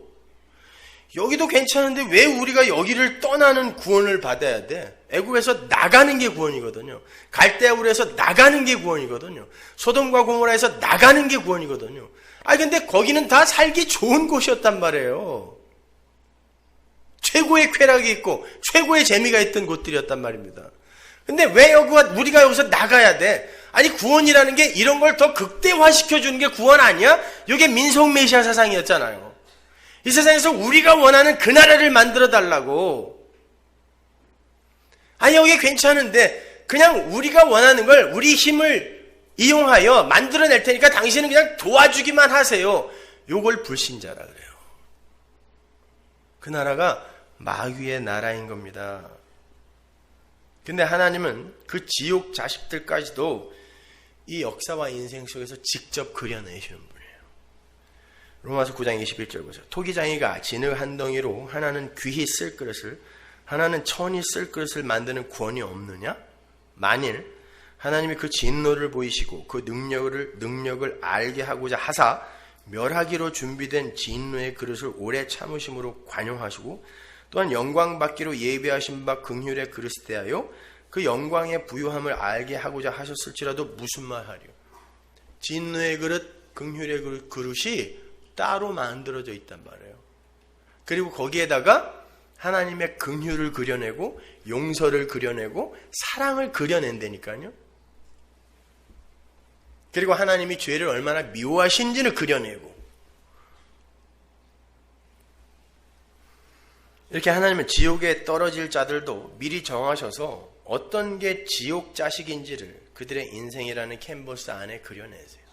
여기도 괜찮은데 왜 우리가 여기를 떠나는 구원을 받아야 돼? 애굽에서 나가는 게 구원이거든요. 갈대아우르에서 나가는 게 구원이거든요. 소돔과 고모라에서 나가는 게 구원이거든요. 근데 거기는 다 살기 좋은 곳이었단 말이에요. 최고의 쾌락이 있고 최고의 재미가 있던 곳들이었단 말입니다. 근데 왜 우리가 여기서 나가야 돼? 아니, 구원이라는 게 이런 걸 더 극대화시켜주는 게 구원 아니야? 이게 민속 메시아 사상이었잖아요. 이 세상에서 우리가 원하는 그 나라를 만들어 달라고. 아니, 여기 괜찮은데 그냥 우리가 원하는 걸 우리 힘을 이용하여 만들어낼 테니까 당신은 그냥 도와주기만 하세요. 요걸 불신자라 그래요. 그 나라가 마귀의 나라인 겁니다. 근데 하나님은 그 지옥 자식들까지도 이 역사와 인생 속에서 직접 그려내시는 분이에요. 로마서 9장 21절 보세요. 토기장이가 진흙 한 덩이로 하나는 귀히 쓸 그릇을 하나는 천히 쓸 그릇을 만드는 권이 없느냐? 만일 하나님이 그 진노를 보이시고 그 능력을 알게 하고자 하사 멸하기로 준비된 진노의 그릇을 오래 참으심으로 관용하시고 또한 영광 받기로 예비하신 바 긍휼의 그릇에 대하여 그 영광의 부유함을 알게 하고자 하셨을지라도 무슨 말 하리요? 진노의 그릇, 긍휼의 그릇이 따로 만들어져 있단 말이에요. 그리고 거기에다가 하나님의 긍휼을 그려내고 용서를 그려내고 사랑을 그려낸다니까요. 그리고 하나님이 죄를 얼마나 미워하신지를 그려내고 이렇게 하나님은 지옥에 떨어질 자들도 미리 정하셔서 어떤 게 지옥 자식인지를 그들의 인생이라는 캔버스 안에 그려내세요.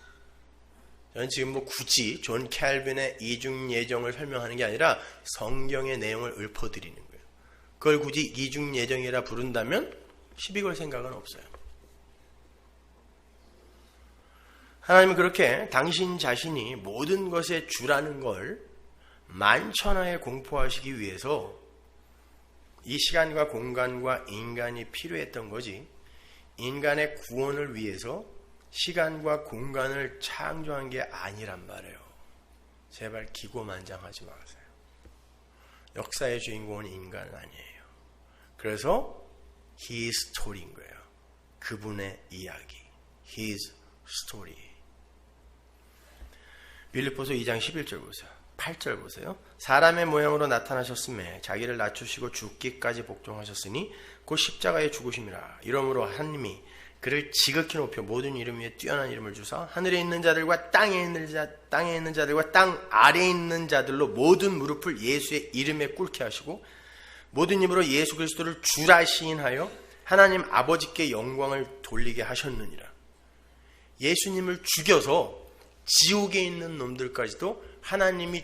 저는 지금 굳이 존 캘빈의 이중 예정을 설명하는 게 아니라 성경의 내용을 읊어드리는 거예요. 그걸 굳이 이중 예정이라 부른다면 시비 걸 생각은 없어요. 하나님은 그렇게 당신 자신이 모든 것의 주라는 걸 만천하에 공포하시기 위해서 이 시간과 공간과 인간이 필요했던 거지, 인간의 구원을 위해서 시간과 공간을 창조한 게 아니란 말이에요. 제발 기고만장하지 마세요. 역사의 주인공은 인간은 아니에요. 그래서 His story인 거예요. 그분의 이야기. His story. 빌립보서 2장 11절 보세요. 8절 보세요. 사람의 모양으로 나타나셨음에 자기를 낮추시고 죽기까지 복종하셨으니 곧 십자가에 죽으심이라. 이러므로 하나님이 그를 지극히 높여 모든 이름 위에 뛰어난 이름을 주사 하늘에 있는 자들과 땅에 있는 자들과 땅 아래에 있는 자들로 모든 무릎을 예수의 이름에 꿇게 하시고 모든 입으로 예수 그리스도를 주라 시인하여 하나님 아버지께 영광을 돌리게 하셨느니라. 예수님을 죽여서 지옥에 있는 놈들까지도 하나님이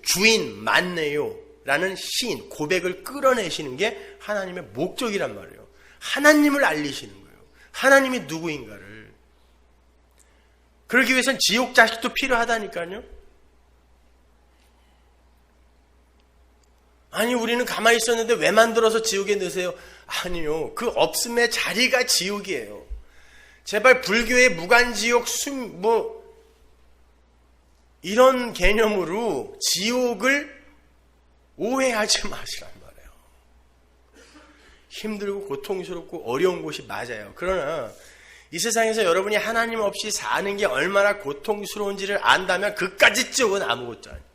주인 맞네요 라는 시인, 고백을 끌어내시는 게 하나님의 목적이란 말이에요. 하나님을 알리시는 거예요. 하나님이 누구인가를. 그러기 위해서는 지옥 자식도 필요하다니까요. 아니 우리는 가만히 있었는데 왜 만들어서 지옥에 넣으세요? 아니요. 그 없음의 자리가 지옥이에요. 제발 불교의 무간지옥 이런 개념으로 지옥을 오해하지 마시란 말이에요. 힘들고 고통스럽고 어려운 곳이 맞아요. 그러나 이 세상에서 여러분이 하나님 없이 사는 게 얼마나 고통스러운지를 안다면 그까짓 지옥은 아무것도 아니에요.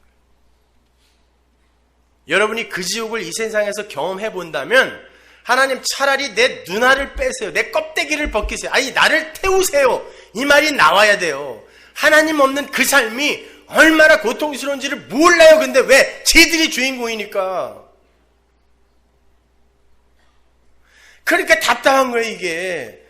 여러분이 그 지옥을 이 세상에서 경험해 본다면 하나님 차라리 내 눈알을 빼세요. 내 껍데기를 벗기세요. 아니 나를 태우세요. 이 말이 나와야 돼요. 하나님 없는 그 삶이 얼마나 고통스러운지를 몰라요. 근데 왜? 쟤들이 주인공이니까. 그러니까 답답한 거예요 이게.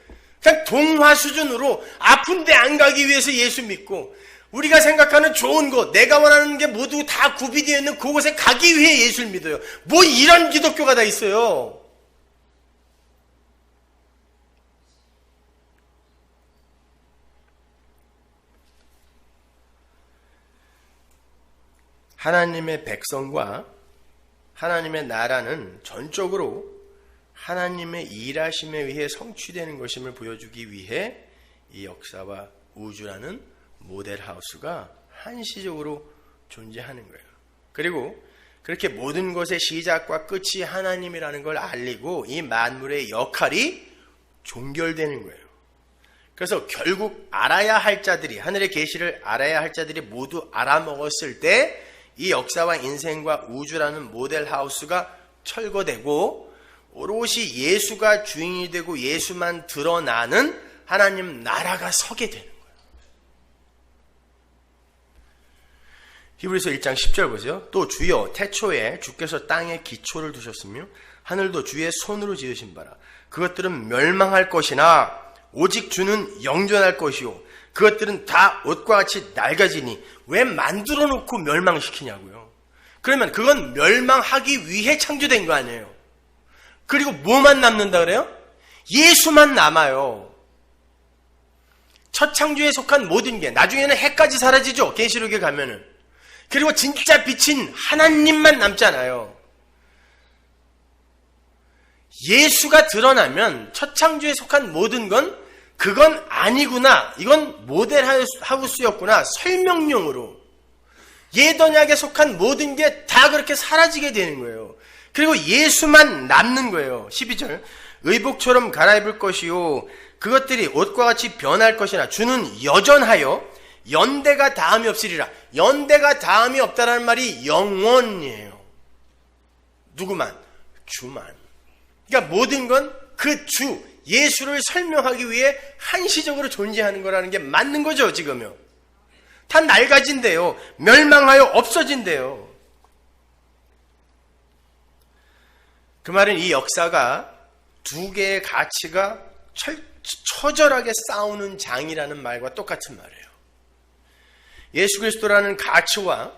그냥 동화 수준으로 아픈데 안 가기 위해서 예수 믿고 우리가 생각하는 좋은 곳, 내가 원하는 게 모두 다 구비되어 있는 그곳에 가기 위해 예수를 믿어요. 뭐 이런 기독교가 다 있어요. 하나님의 백성과 하나님의 나라는 전적으로 하나님의 일하심에 의해 성취되는 것임을 보여주기 위해 이 역사와 우주라는 모델하우스가 한시적으로 존재하는 거예요. 그리고 그렇게 모든 것의 시작과 끝이 하나님이라는 걸 알리고 이 만물의 역할이 종결되는 거예요. 그래서 결국 알아야 할 자들이, 하늘의 계시를 알아야 할 자들이 모두 알아먹었을 때 이 역사와 인생과 우주라는 모델하우스가 철거되고 오롯이 예수가 주인이 되고 예수만 드러나는 하나님 나라가 서게 되는 거예요. 히브리서 1장 10절 보세요. 또 주여 태초에 주께서 땅에 기초를 두셨으며 하늘도 주의 손으로 지으신 바라. 그것들은 멸망할 것이나 오직 주는 영존할 것이요 그것들은 다 옷과 같이 낡아지니 왜 만들어 놓고 멸망시키냐고요. 그러면 그건 멸망하기 위해 창조된 거 아니에요. 그리고 뭐만 남는다 그래요? 예수만 남아요. 첫 창조에 속한 모든 게 나중에는 해까지 사라지죠. 계시록에 가면은. 그리고 진짜 빛인 하나님만 남잖아요. 예수가 드러나면 첫 창조에 속한 모든 건 그건 아니구나. 이건 모델하우스였구나. 설명용으로. 예언약에 속한 모든 게 다 그렇게 사라지게 되는 거예요. 그리고 예수만 남는 거예요. 12절. 의복처럼 갈아입을 것이요 그것들이 옷과 같이 변할 것이나 주는 여전하여 연대가 다음이 없으리라. 연대가 다음이 없다라는 말이 영원이에요. 누구만? 주만. 그러니까 모든 건 그 주, 예수를 설명하기 위해 한시적으로 존재하는 거라는 게 맞는 거죠, 지금요. 다 낡아진대요. 멸망하여 없어진대요. 그 말은 이 역사가 두 개의 가치가 처절하게 싸우는 장이라는 말과 똑같은 말이에요. 예수 그리스도라는 가치와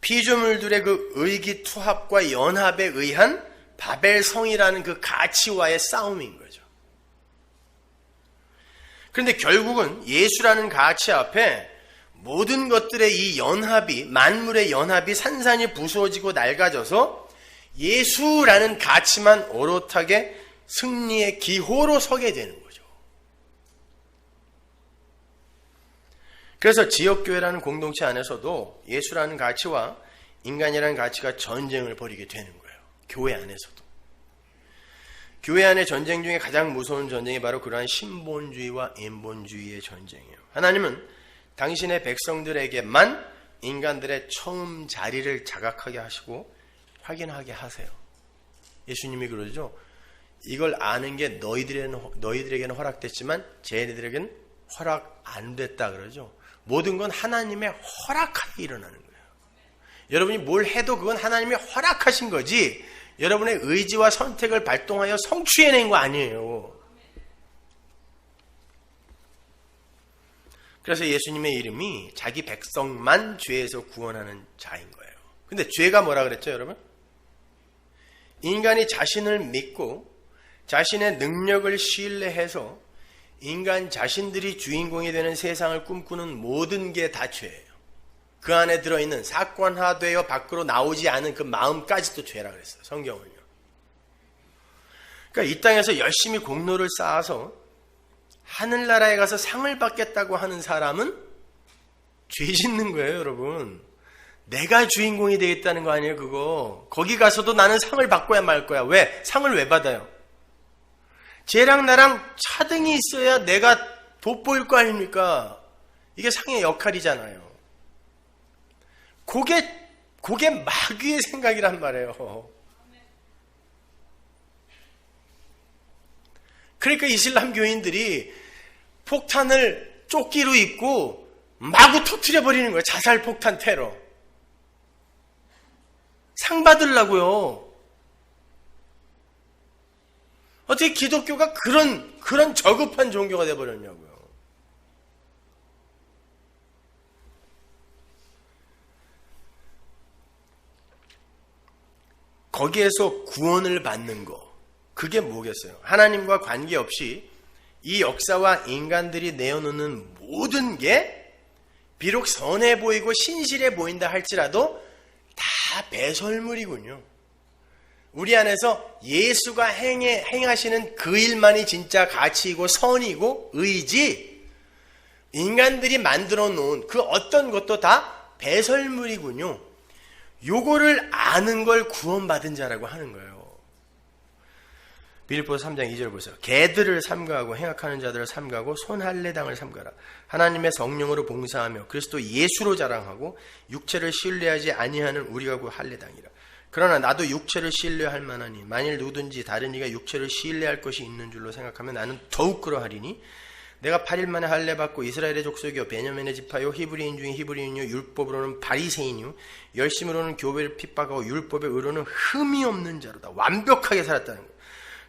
피조물들의 그 의기투합과 연합에 의한 바벨성이라는 그 가치와의 싸움인 거죠. 그런데 결국은 예수라는 가치 앞에 모든 것들의 이 연합이, 만물의 연합이 산산이 부수어지고 낡아져서 예수라는 가치만 오롯하게 승리의 기호로 서게 되는 거죠. 그래서 지역교회라는 공동체 안에서도 예수라는 가치와 인간이라는 가치가 전쟁을 벌이게 되는 거예요. 교회 안에서도. 교회 안의 전쟁 중에 가장 무서운 전쟁이 바로 그러한 신본주의와 인본주의의 전쟁이에요. 하나님은 당신의 백성들에게만 인간들의 처음 자리를 자각하게 하시고 확인하게 하세요. 예수님이 그러죠. 이걸 아는 게 너희들에게는 허락됐지만 쟤네들에게는 허락 안 됐다 그러죠. 모든 건 하나님의 허락하에 일어나는 거예요. 여러분이 뭘 해도 그건 하나님이 허락하신 거지 여러분의 의지와 선택을 발동하여 성취해낸 거 아니에요. 그래서 예수님의 이름이 자기 백성만 죄에서 구원하는 자인 거예요. 근데 죄가 뭐라 그랬죠, 여러분? 인간이 자신을 믿고 자신의 능력을 신뢰해서 인간 자신들이 주인공이 되는 세상을 꿈꾸는 모든 게 다 죄예요. 그 안에 들어있는 사건화되어 밖으로 나오지 않은 그 마음까지도 죄라 그랬어요. 성경은요. 그러니까 이 땅에서 열심히 공로를 쌓아서 하늘나라에 가서 상을 받겠다고 하는 사람은 죄 짓는 거예요, 여러분. 내가 주인공이 되겠다는 거 아니에요, 그거. 거기 가서도 나는 상을 받고야 말 거야. 왜? 상을 왜 받아요? 쟤랑 나랑 차등이 있어야 내가 돋보일 거 아닙니까? 이게 상의 역할이잖아요. 그게 마귀의 생각이란 말이에요. 그러니까 이슬람 교인들이 폭탄을 조끼로 입고 마구 터뜨려버리는 거예요. 자살 폭탄 테러. 상 받으려고요. 어떻게 기독교가 그런 저급한 종교가 되어버렸냐고요. 거기에서 구원을 받는 거, 그게 뭐겠어요? 하나님과 관계없이 이 역사와 인간들이 내어놓는 모든 게 비록 선해 보이고 신실해 보인다 할지라도 다 배설물이군요. 우리 안에서 예수가 행하시는 그 일만이 진짜 가치이고 선이고 의지, 인간들이 만들어 놓은 그 어떤 것도 다 배설물이군요. 요거를 아는 걸 구원받은 자라고 하는 거예요. 빌립보서 3장 2절 보세요. 개들을 삼가하고 행악하는 자들을 삼가하고 손할례당을 삼가라. 하나님의 성령으로 봉사하며 그리스도 예수로 자랑하고 육체를 신뢰하지 아니하는 우리가 그 할례당이라. 그러나 나도 육체를 신뢰할 만하니 만일 누구든지 다른 이가 육체를 신뢰할 것이 있는 줄로 생각하면 나는 더욱 그러하리니 내가 8일 만에 할례 받고 이스라엘의 족속이요 베냐민의 지파요 히브리인 중에 히브리인이요 율법으로는 바리새인이요 열심으로는 교회를 핍박하고 율법의 의로는 흠이 없는 자로다. 완벽하게 살았다는 거예요.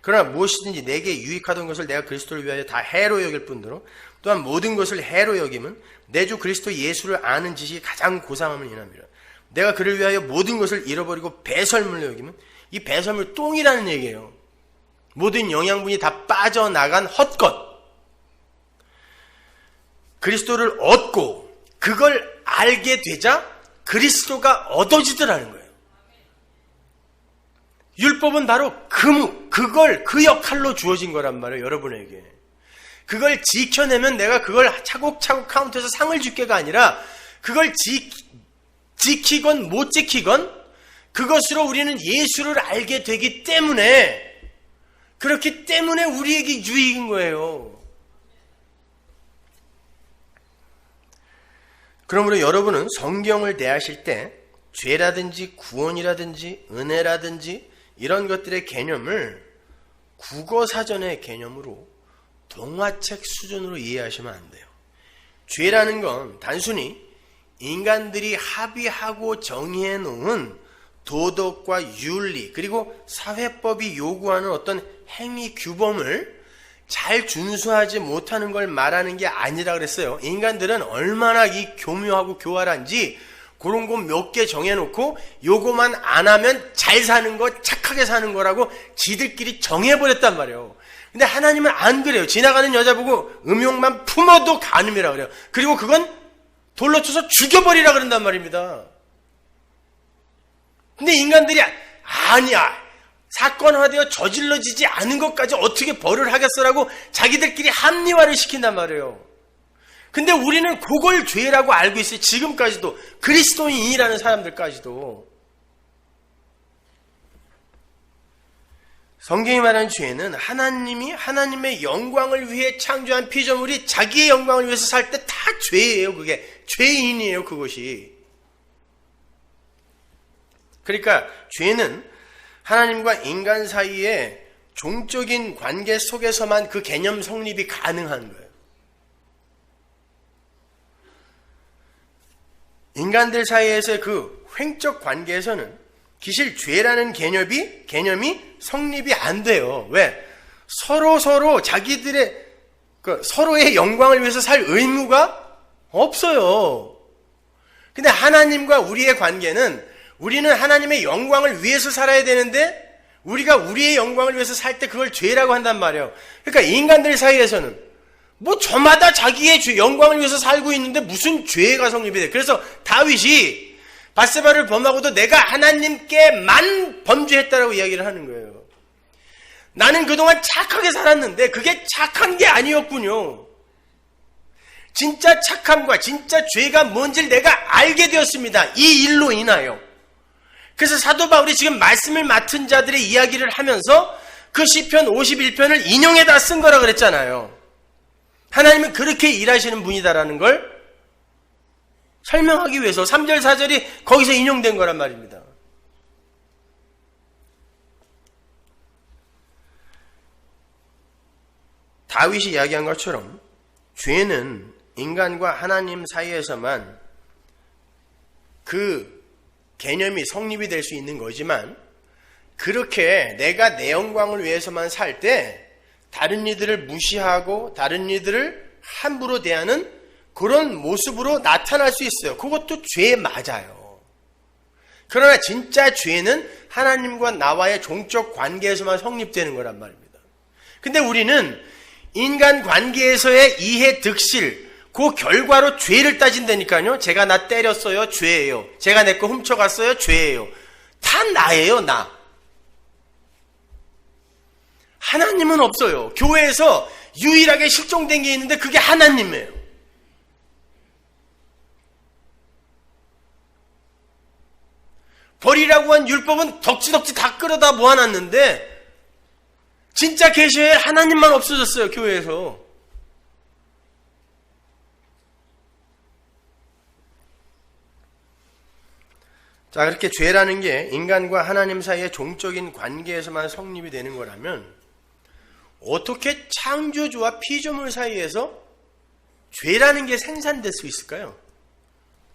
그러나 무엇이든지 내게 유익하던 것을 내가 그리스도를 위하여 다 해로 여길 뿐더러 또한 모든 것을 해로 여김은 내 주 그리스도 예수를 아는 지식이 가장 고상함을 인함이라. 내가 그를 위하여 모든 것을 잃어버리고 배설물로 여기면 이 배설물 똥이라는 얘기예요. 모든 영양분이 다 빠져나간 헛것. 그리스도를 얻고 그걸 알게 되자 그리스도가 얻어지더라는 거예요. 율법은 바로 그 역할로 주어진 거란 말이에요, 여러분에게. 그걸 지켜내면 내가 그걸 차곡차곡 카운트해서 상을 줄게가 아니라 그걸 지키건 못 지키건 그것으로 우리는 예수를 알게 되기 때문에 그렇기 때문에 우리에게 유익인 거예요. 그러므로 여러분은 성경을 대하실 때 죄라든지 구원이라든지 은혜라든지 이런 것들의 개념을 국어사전의 개념으로 동화책 수준으로 이해하시면 안 돼요. 죄라는 건 단순히 인간들이 합의하고 정의해 놓은 도덕과 윤리 그리고 사회법이 요구하는 어떤 행위 규범을 잘 준수하지 못하는 걸 말하는 게 아니라 그랬어요. 인간들은 얼마나 이 교묘하고 교활한지 그런 거 몇 개 정해놓고 요거만 안 하면 잘 사는 거, 착하게 사는 거라고 지들끼리 정해버렸단 말이에요. 근데 하나님은 안 그래요. 지나가는 여자 보고 음욕만 품어도 간음이라 그래요. 그리고 그건 돌로 쳐서 죽여버리라 그런단 말입니다. 근데 인간들이 아니야. 사건화되어 저질러지지 않은 것까지 어떻게 벌을 하겠어라고 자기들끼리 합리화를 시킨단 말이에요. 근데 우리는 그걸 죄라고 알고 있어요. 지금까지도. 그리스도인이라는 사람들까지도. 성경이 말하는 죄는 하나님이 하나님의 영광을 위해 창조한 피조물이 자기의 영광을 위해서 살 때 다 죄예요. 그게 죄인이에요. 그것이. 그러니까 죄는 하나님과 인간 사이의 종적인 관계 속에서만 그 개념 성립이 가능한 거예요. 인간들 사이에서의 그 횡적 관계에서는 기실 죄라는 개념이 성립이 안 돼요. 왜? 서로 자기들의 서로의 영광을 위해서 살 의무가 없어요. 근데 하나님과 우리의 관계는 우리는 하나님의 영광을 위해서 살아야 되는데 우리가 우리의 영광을 위해서 살 때 그걸 죄라고 한단 말이에요. 그러니까 인간들 사이에서는 뭐 저마다 자기의 영광을 위해서 살고 있는데 무슨 죄가 성립이 돼. 그래서 다윗이 밧세바를 범하고도 내가 하나님께만 범죄했다라고 이야기를 하는 거예요. 나는 그동안 착하게 살았는데 그게 착한 게 아니었군요. 진짜 착함과 진짜 죄가 뭔지를 내가 알게 되었습니다. 이 일로 인하여. 그래서 사도 바울이 지금 말씀을 맡은 자들의 이야기를 하면서 그 시편 51편을 인용해다 쓴 거라 그랬잖아요. 하나님은 그렇게 일하시는 분이다라는 걸 설명하기 위해서 3절 4절이 거기서 인용된 거란 말입니다. 다윗이 이야기한 것처럼 죄는 인간과 하나님 사이에서만 그 개념이 성립이 될 수 있는 거지만 그렇게 내가 내 영광을 위해서만 살 때 다른 이들을 무시하고 다른 이들을 함부로 대하는 그런 모습으로 나타날 수 있어요. 그것도 죄 맞아요. 그러나 진짜 죄는 하나님과 나와의 종적 관계에서만 성립되는 거란 말입니다. 근데 우리는 인간 관계에서의 이해 득실, 그 결과로 죄를 따진다니까요. 제가 나 때렸어요. 죄예요. 제가 내 거 훔쳐갔어요. 죄예요. 다 나예요. 나. 하나님은 없어요. 교회에서 유일하게 실종된 게 있는데 그게 하나님이에요. 버리라고 한 율법은 덕지덕지 다 끌어다 모아놨는데 진짜 계셔야 할 하나님만 없어졌어요. 교회에서. 자, 그렇게 죄라는 게 인간과 하나님 사이의 종적인 관계에서만 성립이 되는 거라면 어떻게 창조주와 피조물 사이에서 죄라는 게 생산될 수 있을까요?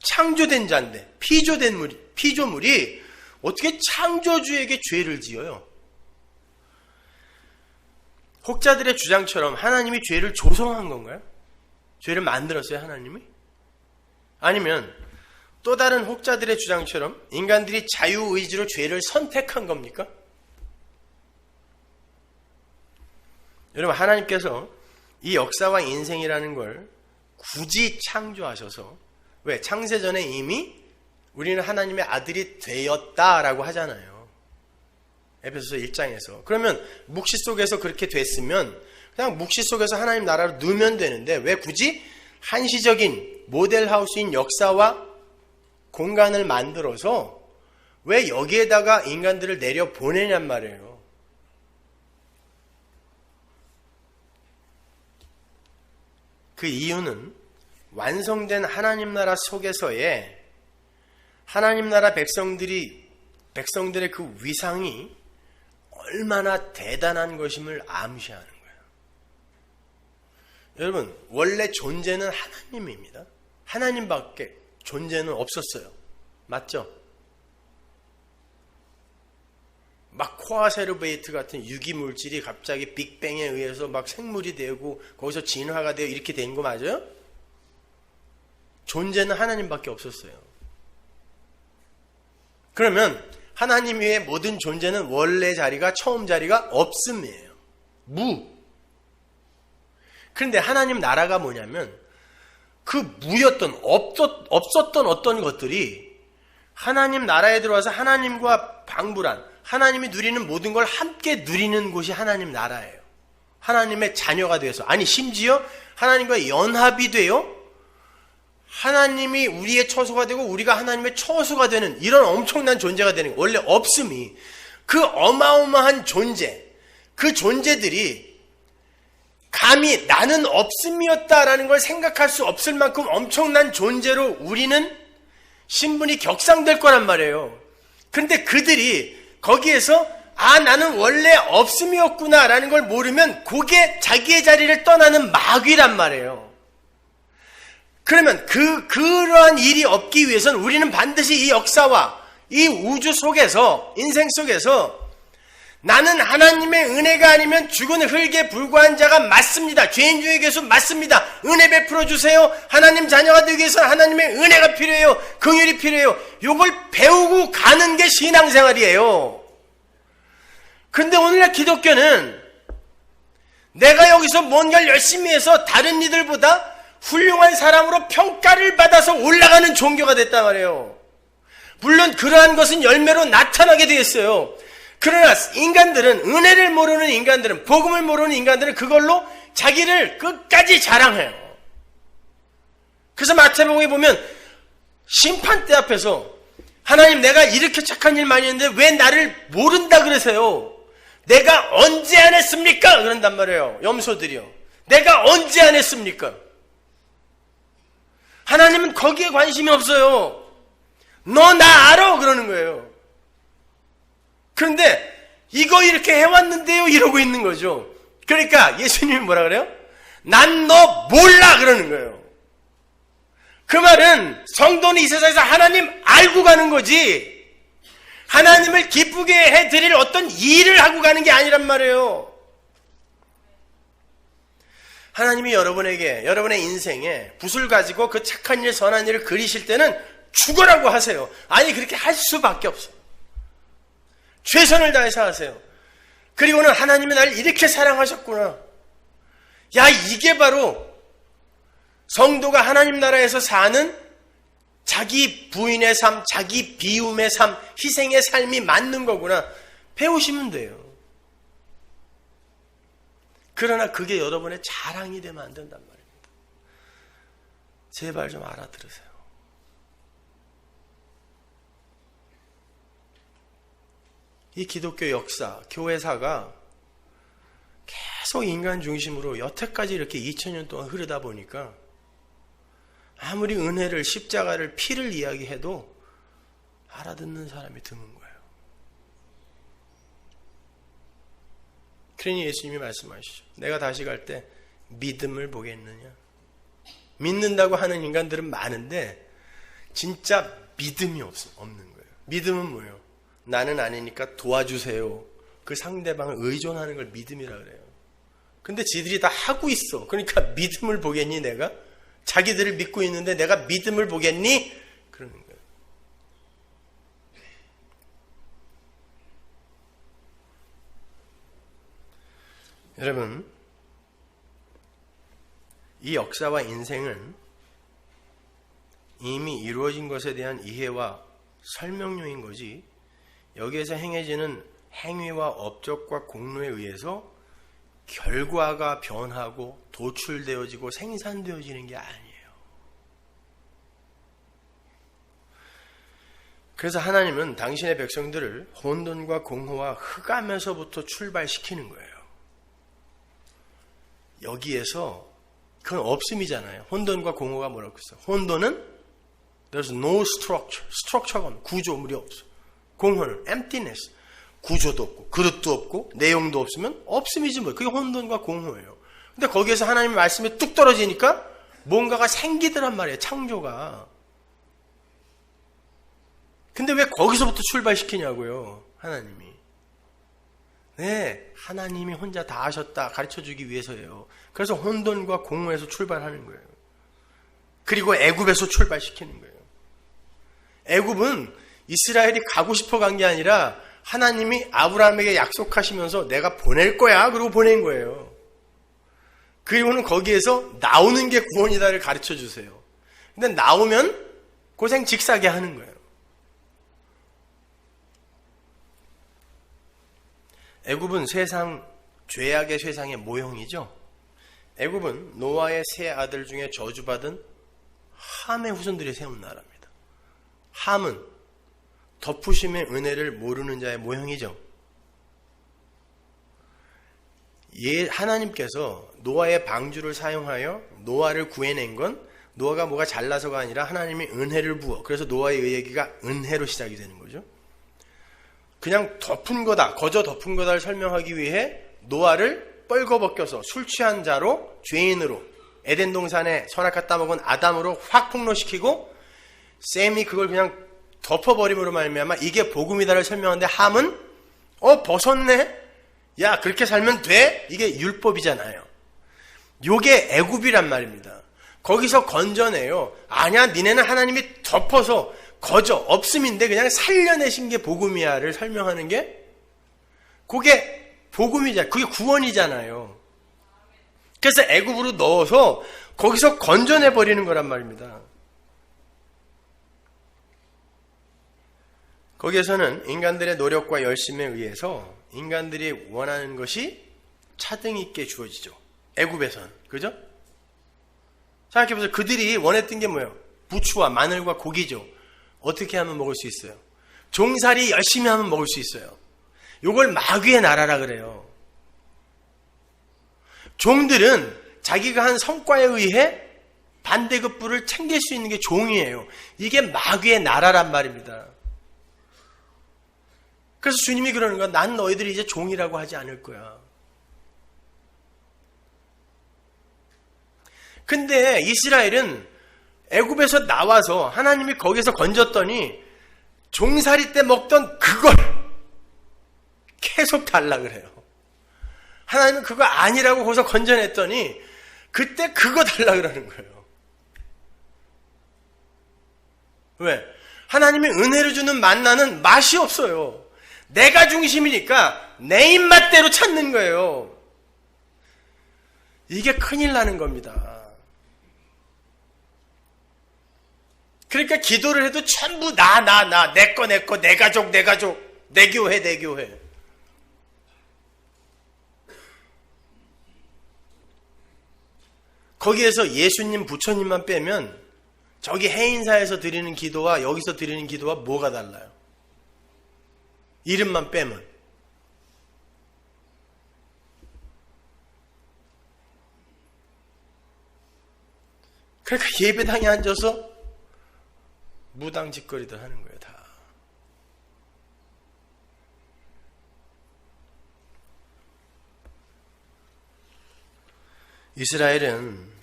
창조된 자인데 피조물이 어떻게 창조주에게 죄를 지어요? 혹자들의 주장처럼 하나님이 죄를 조성한 건가요? 죄를 만들었어요, 하나님이? 아니면 또 다른 혹자들의 주장처럼 인간들이 자유의지로 죄를 선택한 겁니까? 여러분, 하나님께서 이 역사와 인생이라는 걸 굳이 창조하셔서, 왜? 창세전에 이미 우리는 하나님의 아들이 되었다라고 하잖아요. 에베소서 1장에서. 그러면 묵시 속에서 그렇게 됐으면 그냥 묵시 속에서 하나님 나라로 넣으면 되는데 왜 굳이 한시적인 모델하우스인 역사와 공간을 만들어서 왜 여기에다가 인간들을 내려 보내냔 말이에요. 그 이유는 완성된 하나님 나라 속에서의 하나님 나라 백성들의 그 위상이 얼마나 대단한 것임을 암시하는 거예요. 여러분, 원래 존재는 하나님입니다. 하나님밖에 존재는 없었어요. 맞죠? 코아세르베이트 같은 유기물질이 갑자기 빅뱅에 의해서 막 생물이 되고 거기서 진화가 되어 이렇게 된 거 맞아요? 존재는 하나님밖에 없었어요. 그러면 하나님 외에 모든 존재는 원래 자리가 처음 자리가 없음이에요. 무. 그런데 하나님 나라가 뭐냐면 그 무였던 없었던 어떤 것들이 하나님 나라에 들어와서 하나님과 방불한 하나님이 누리는 모든 걸 함께 누리는 곳이 하나님 나라예요. 하나님의 자녀가 돼서 아니 심지어 하나님과 연합이 돼요. 하나님이 우리의 처소가 되고 우리가 하나님의 처소가 되는 이런 엄청난 존재가 되는 거예요. 원래 없음이 그 어마어마한 존재 그 존재들이 감히 나는 없음이었다라는 걸 생각할 수 없을 만큼 엄청난 존재로 우리는 신분이 격상될 거란 말이에요. 그런데 그들이 거기에서 나는 원래 없음이었구나라는 걸 모르면 그게 자기의 자리를 떠나는 마귀란 말이에요. 그러면 그러한 일이 없기 위해서는 우리는 반드시 이 역사와 이 우주 속에서 인생 속에서 나는 하나님의 은혜가 아니면 죽은 흙에 불과한 자가 맞습니다. 죄인 중에 계속 맞습니다. 은혜 베풀어 주세요. 하나님 자녀가 되기 위해서 하나님의 은혜가 필요해요. 긍휼이 필요해요. 이걸 배우고 가는 게 신앙생활이에요. 그런데 오늘날 기독교는 내가 여기서 뭔가를 열심히 해서 다른 이들보다 훌륭한 사람으로 평가를 받아서 올라가는 종교가 됐단 말이에요. 물론 그러한 것은 열매로 나타나게 되었어요. 그러나 인간들은 은혜를 모르는 인간들은 복음을 모르는 인간들은 그걸로 자기를 끝까지 자랑해요. 그래서 마태복음에 보면 심판대 앞에서 하나님 내가 이렇게 착한 일 많이 했는데 왜 나를 모른다 그러세요? 내가 언제 안 했습니까? 그런단 말이에요. 염소들이요. 내가 언제 안 했습니까? 하나님은 거기에 관심이 없어요. 너 나 알아 그러는 거예요. 그런데 이거 이렇게 해왔는데요 이러고 있는 거죠. 그러니까 예수님이 뭐라 그래요? 난 너 몰라 그러는 거예요. 그 말은 성도는 이 세상에서 하나님 알고 가는 거지 하나님을 기쁘게 해드릴 어떤 일을 하고 가는 게 아니란 말이에요. 하나님이 여러분에게 여러분의 인생에 붓을 가지고 그 착한 일 선한 일을 그리실 때는 죽어라고 하세요. 아니 그렇게 할 수밖에 없어요. 최선을 다해서 하세요. 그리고는 하나님이 나를 이렇게 사랑하셨구나. 야 이게 바로 성도가 하나님 나라에서 사는 자기 부인의 삶, 자기 비움의 삶, 희생의 삶이 맞는 거구나. 배우시면 돼요. 그러나 그게 여러분의 자랑이 되면 안 된단 말입니다. 제발 좀 알아들으세요. 이 기독교 역사, 교회사가 계속 인간 중심으로 여태까지 이렇게 2000년 동안 흐르다 보니까 아무리 은혜를, 십자가를, 피를 이야기해도 알아듣는 사람이 드문 거예요. 그러니 예수님이 말씀하시죠. 내가 다시 갈 때 믿음을 보겠느냐. 믿는다고 하는 인간들은 많은데 진짜 믿음이 없는 거예요. 믿음은 뭐예요? 나는 아니니까 도와주세요. 그 상대방을 의존하는 걸 믿음이라 그래요. 근데 지들이 다 하고 있어. 그러니까 믿음을 보겠니 내가? 자기들을 믿고 있는데 내가 믿음을 보겠니? 그러는 거예요. 여러분, 이 역사와 인생은 이미 이루어진 것에 대한 이해와 설명용인 거지 여기에서 행해지는 행위와 업적과 공로에 의해서 결과가 변하고 도출되어지고 생산되어지는 게 아니에요. 그래서 하나님은 당신의 백성들을 혼돈과 공허와 흑암에서부터 출발시키는 거예요. 여기에서 그건 없음이잖아요. 혼돈과 공허가 뭐라고 했어요? 혼돈은 there's no structure. structure가 없어. 구조물이 없어. 공허는 emptiness. 구조도 없고 그릇도 없고 내용도 없으면 없음이지 뭐. 그게 혼돈과 공허예요. 근데 거기에서 하나님의 말씀이 뚝 떨어지니까 뭔가가 생기더란 말이에요. 창조가. 근데 왜 거기서부터 출발시키냐고요. 하나님이. 네, 하나님이 혼자 다 하셨다 가르쳐주기 위해서예요. 그래서 혼돈과 공허에서 출발하는 거예요. 그리고 애굽에서 출발시키는 거예요. 애굽은 이스라엘이 가고 싶어 간 게 아니라 하나님이 아브라함에게 약속하시면서 내가 보낼 거야 그러고 보낸 거예요. 그리고는 거기에서 나오는 게 구원이다를 가르쳐 주세요. 근데 나오면 고생 직사게 하는 거예요. 애굽은 죄악의 세상의 모형이죠. 애굽은 노아의 세 아들 중에 저주받은 함의 후손들이 세운 나라입니다. 함은 덮으심의 은혜를 모르는 자의 모형이죠. 하나님께서 노아의 방주를 사용하여 노아를 구해낸 건 노아가 뭐가 잘나서가 아니라 하나님이 은혜를 부어. 그래서 노아의 얘기가 은혜로 시작이 되는 거죠. 그냥 덮은 거다, 거저 덮은 거다를 설명하기 위해 노아를 뻘거벗겨서 술 취한 자로, 죄인으로, 에덴 동산에 선악과 따먹은 아담으로 확 폭로시키고 셈이 그걸 그냥 덮어버림으로 말미암아 이게 복음이다를 설명하는데 함은 벗었네? 야, 그렇게 살면 돼? 이게 율법이잖아요. 요게 애굽이란 말입니다. 거기서 건져내요. 아니야, 니네는 하나님이 덮어서 거저 없음인데 그냥 살려내신 게 복음이야를 설명하는 게 그게 복음이잖아요. 그게 구원이잖아요. 그래서 애굽으로 넣어서 거기서 건져내 버리는 거란 말입니다. 거기에서는 인간들의 노력과 열심에 의해서 인간들이 원하는 것이 차등 있게 주어지죠. 애굽에선. 그죠? 생각해보세요. 그들이 원했던 게 뭐예요? 부추와 마늘과 고기죠. 어떻게 하면 먹을 수 있어요? 종살이 열심히 하면 먹을 수 있어요. 요걸 마귀의 나라라 그래요. 종들은 자기가 한 성과에 의해 반대급부를 챙길 수 있는 게 종이에요. 이게 마귀의 나라란 말입니다. 그래서 주님이 그러는 거야. 난 너희들이 이제 종이라고 하지 않을 거야. 근데 이스라엘은 애굽에서 나와서 하나님이 거기서 건졌더니 종살이 때 먹던 그걸 계속 달라 그래요. 하나님은 그거 아니라고 거기서 건져냈더니 그때 그거 달라 그러는 거예요. 왜? 하나님이 은혜를 주는 만나는 맛이 없어요. 내가 중심이니까 내 입맛대로 찾는 거예요. 이게 큰일 나는 겁니다. 그러니까 기도를 해도 전부 내 거, 내 가족, 내 교회. 거기에서 예수님, 부처님만 빼면 저기 해인사에서 드리는 기도와 여기서 드리는 기도와 뭐가 달라요? 이름만 빼면. 그러니까 예배당에 앉아서 무당짓거리들 하는 거예요, 다. 이스라엘은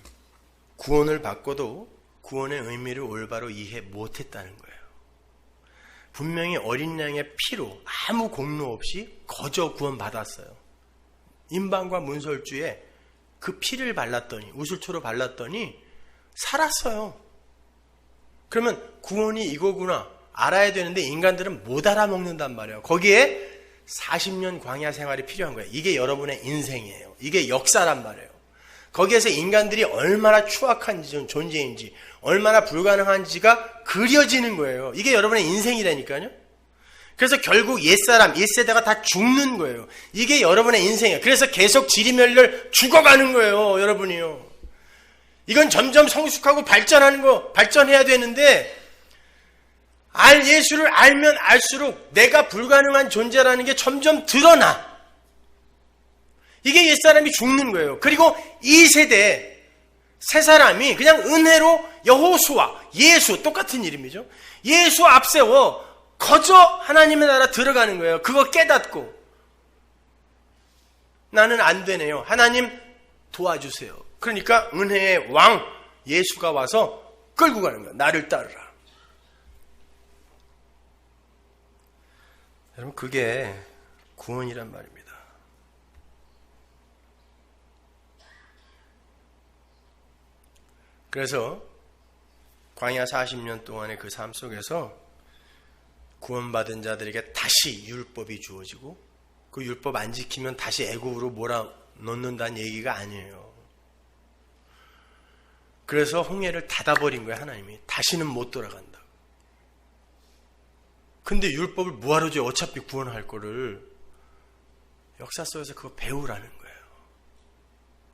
구원을 받고도 구원의 의미를 올바로 이해 못했다는 거예요. 분명히 어린 양의 피로 아무 공로 없이 거저 구원받았어요. 임방과 문설주에 그 피를 발랐더니, 우슬초로 발랐더니 살았어요. 그러면 구원이 이거구나 알아야 되는데 인간들은 못 알아먹는단 말이에요. 거기에 40년 광야 생활이 필요한 거예요. 이게 여러분의 인생이에요. 이게 역사란 말이에요. 거기에서 인간들이 얼마나 추악한 존재인지, 얼마나 불가능한지가 그려지는 거예요. 이게 여러분의 인생이라니까요. 그래서 결국 옛사람, 1세대가 다 죽는 거예요. 이게 여러분의 인생이에요. 그래서 계속 지리멸렬 죽어가는 거예요, 여러분이요. 이건 점점 성숙하고 발전해야 되는데, 예수를 알면 알수록 내가 불가능한 존재라는 게 점점 드러나. 이게 옛사람이 죽는 거예요. 그리고 이 세대, 새 사람이 그냥 은혜로 여호수아, 예수, 똑같은 이름이죠. 예수 앞세워 거저 하나님의 나라 들어가는 거예요. 그거 깨닫고. 나는 안 되네요. 하나님 도와주세요. 그러니까 은혜의 왕 예수가 와서 끌고 가는 거예요. 나를 따르라. 여러분, 그게 구원이란 말입니다. 그래서 광야 40년 동안의 그 삶 속에서 구원받은 자들에게 다시 율법이 주어지고 그 율법 안 지키면 다시 애굽으로 몰아넣는다는 얘기가 아니에요. 그래서 홍해를 닫아버린 거예요. 하나님이. 다시는 못 돌아간다. 근데 율법을 뭐하러 줘요? 어차피 구원할 거를. 역사 속에서 그거 배우라는 거예요.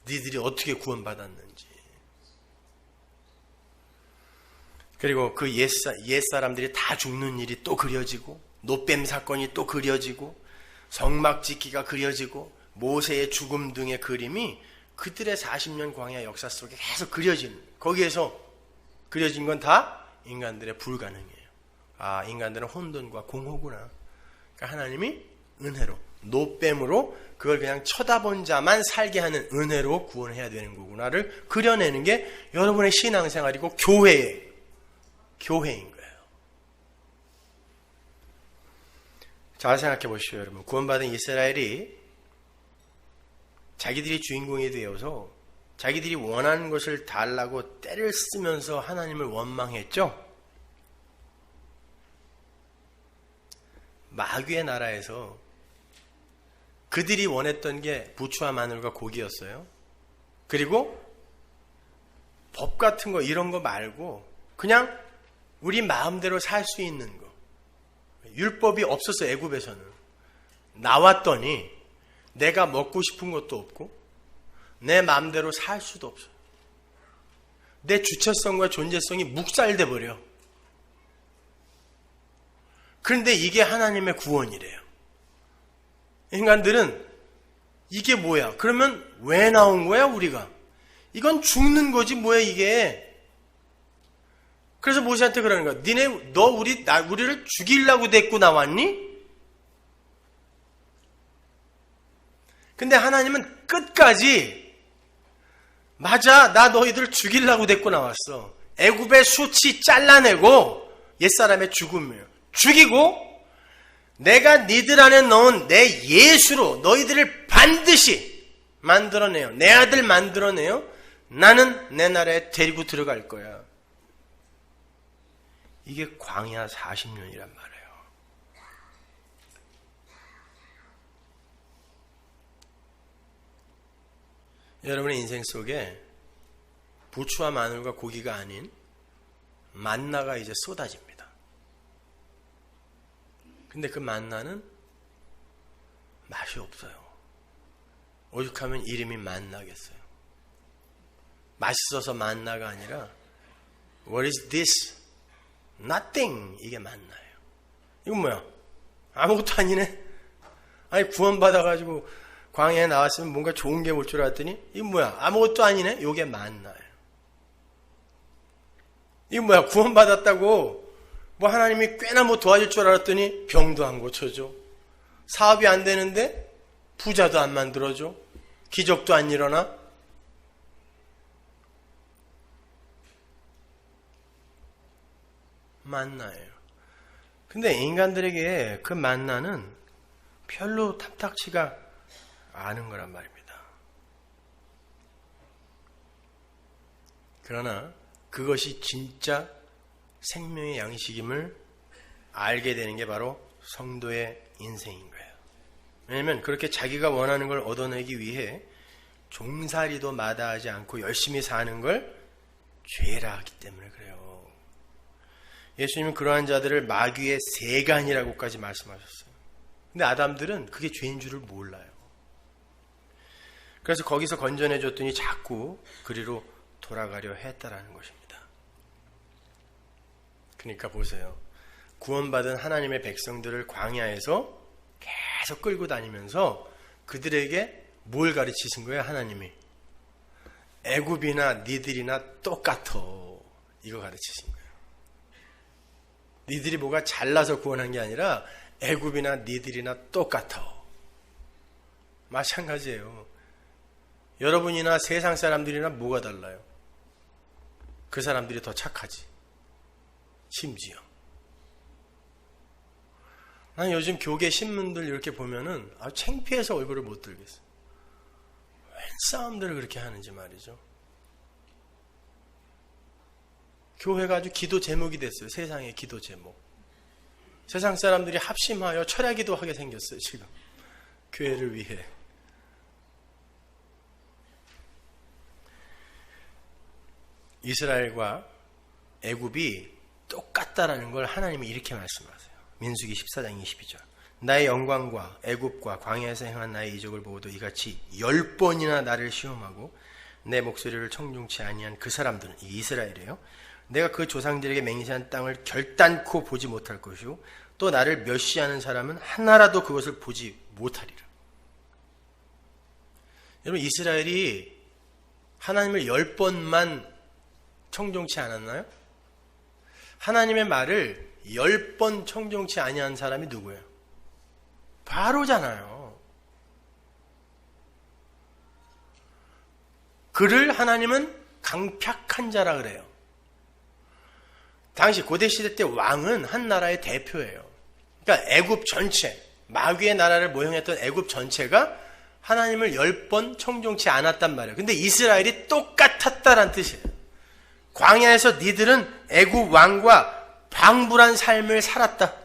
니들이 어떻게 구원받았는지. 그리고 그 옛사람들이 다 죽는 일이 또 그려지고, 노뱀 사건이 또 그려지고, 성막 짓기가 그려지고, 모세의 죽음 등의 그림이 그들의 40년 광야 역사 속에 계속 그려지는, 거기에서 그려진 건 다 인간들의 불가능이에요. 아, 인간들은 혼돈과 공허구나. 그러니까 하나님이 은혜로, 노뱀으로 그걸 그냥 쳐다본 자만 살게 하는 은혜로 구원해야 되는 거구나를 그려내는 게 여러분의 신앙생활이고 교회인 거예요. 잘 생각해 보십시오, 여러분. 구원받은 이스라엘이 자기들이 주인공이 되어서 자기들이 원하는 것을 달라고 떼를 쓰면서 하나님을 원망했죠. 마귀의 나라에서 그들이 원했던 게 부추와 마늘과 고기였어요. 그리고 법 같은 거 이런 거 말고 그냥 우리 마음대로 살 수 있는 거. 율법이 없었어. 애굽에서는. 나왔더니 내가 먹고 싶은 것도 없고 내 마음대로 살 수도 없어. 내 주체성과 존재성이 묵살돼 버려. 그런데 이게 하나님의 구원이래요. 인간들은 이게 뭐야? 그러면 왜 나온 거야 우리가? 이건 죽는 거지 뭐야 이게. 그래서 모세한테 그러는 거야. 니네 너 우리를 죽이려고 데리고 나왔니? 근데 하나님은 끝까지 맞아, 나 너희들 죽이려고 데리고 나왔어. 애굽의 수치 잘라내고 옛사람의 죽음이에요. 죽이고 내가 니들 안에 넣은 내 예수로 너희들을 반드시 만들어내요. 내 아들 만들어내요. 나는 내 나라에 데리고 들어갈 거야. 이게 광야 40년이란 말이에요. 여러분의 인생 속에 부추와 마늘과 고기가 아닌 만나가 이제 쏟아집니다. 근데 그 만나는 맛이 없어요. 오죽하면 이름이 만나겠어요. 맛있어서 만나가 아니라 What is this? Nothing. 이게 만나예요. 이건 뭐야? 아무것도 아니네. 아니 구원받아가지고 광야에 나왔으면 뭔가 좋은 게 올 줄 알았더니 이건 뭐야? 아무것도 아니네. 이게 만나예요. 이건 뭐야? 구원받았다고 뭐 하나님이 꽤나 뭐 도와줄 줄 알았더니 병도 안 고쳐줘. 사업이 안 되는데 부자도 안 만들어줘. 기적도 안 일어나. 만나예요. 근데 인간들에게 그 만나는 별로 탐탁치가 않은 거란 말입니다. 그러나 그것이 진짜 생명의 양식임을 알게 되는 게 바로 성도의 인생인 거예요. 왜냐하면 그렇게 자기가 원하는 걸 얻어내기 위해 종살이도 마다하지 않고 열심히 사는 걸 죄라 하기 때문에 그래요. 예수님은 그러한 자들을 마귀의 세간이라고까지 말씀하셨어요. 근데 아담들은 그게 죄인 줄을 몰라요. 그래서 거기서 건져내줬더니 자꾸 그리로 돌아가려 했다라는 것입니다. 그러니까 보세요. 구원받은 하나님의 백성들을 광야에서 계속 끌고 다니면서 그들에게 뭘 가르치신 거예요? 하나님이. 애굽이나 니들이나 똑같아. 이거 가르치신 거예요. 니들이 뭐가 잘나서 구원한 게 아니라 애굽이나 니들이나 똑같아. 마찬가지예요. 여러분이나 세상 사람들이나 뭐가 달라요? 그 사람들이 더 착하지. 심지어. 난 요즘 교계 신문들 이렇게 보면은 창피해서 얼굴을 못 들겠어. 웬 싸움들을 그렇게 하는지 말이죠. 교회가 아주 기도 제목이 됐어요. 세상의 기도 제목. 세상 사람들이 합심하여 철야 기도하게 생겼어요. 지금 교회를 위해. 이스라엘과 애굽이 똑같다라는 걸 하나님이 이렇게 말씀하세요. 민수기 14장 22절. 나의 영광과 애굽과 광야에서 행한 나의 이적을 보고도 이같이 10번이나 나를 시험하고 내 목소리를 청중치 아니한 그 사람들은, 이 이스라엘이에요, 내가 그 조상들에게 맹세한 땅을 결단코 보지 못할 것이요 또 나를 멸시하는 사람은 하나라도 그것을 보지 못하리라. 여러분, 이스라엘이 하나님을 10번만 청종치 않았나요? 하나님의 말을 10번 청종치 아니한 사람이 누구예요? 바로잖아요. 그를 하나님은 강팍한 자라 그래요. 당시 고대시대 때 왕은 한 나라의 대표예요. 그러니까 애굽 전체, 마귀의 나라를 모형했던 애굽 전체가 하나님을 10번 청종치 않았단 말이에요. 근데 이스라엘이 똑같았다란 뜻이에요. 광야에서 니들은 애굽 왕과 방불한 삶을 살았다.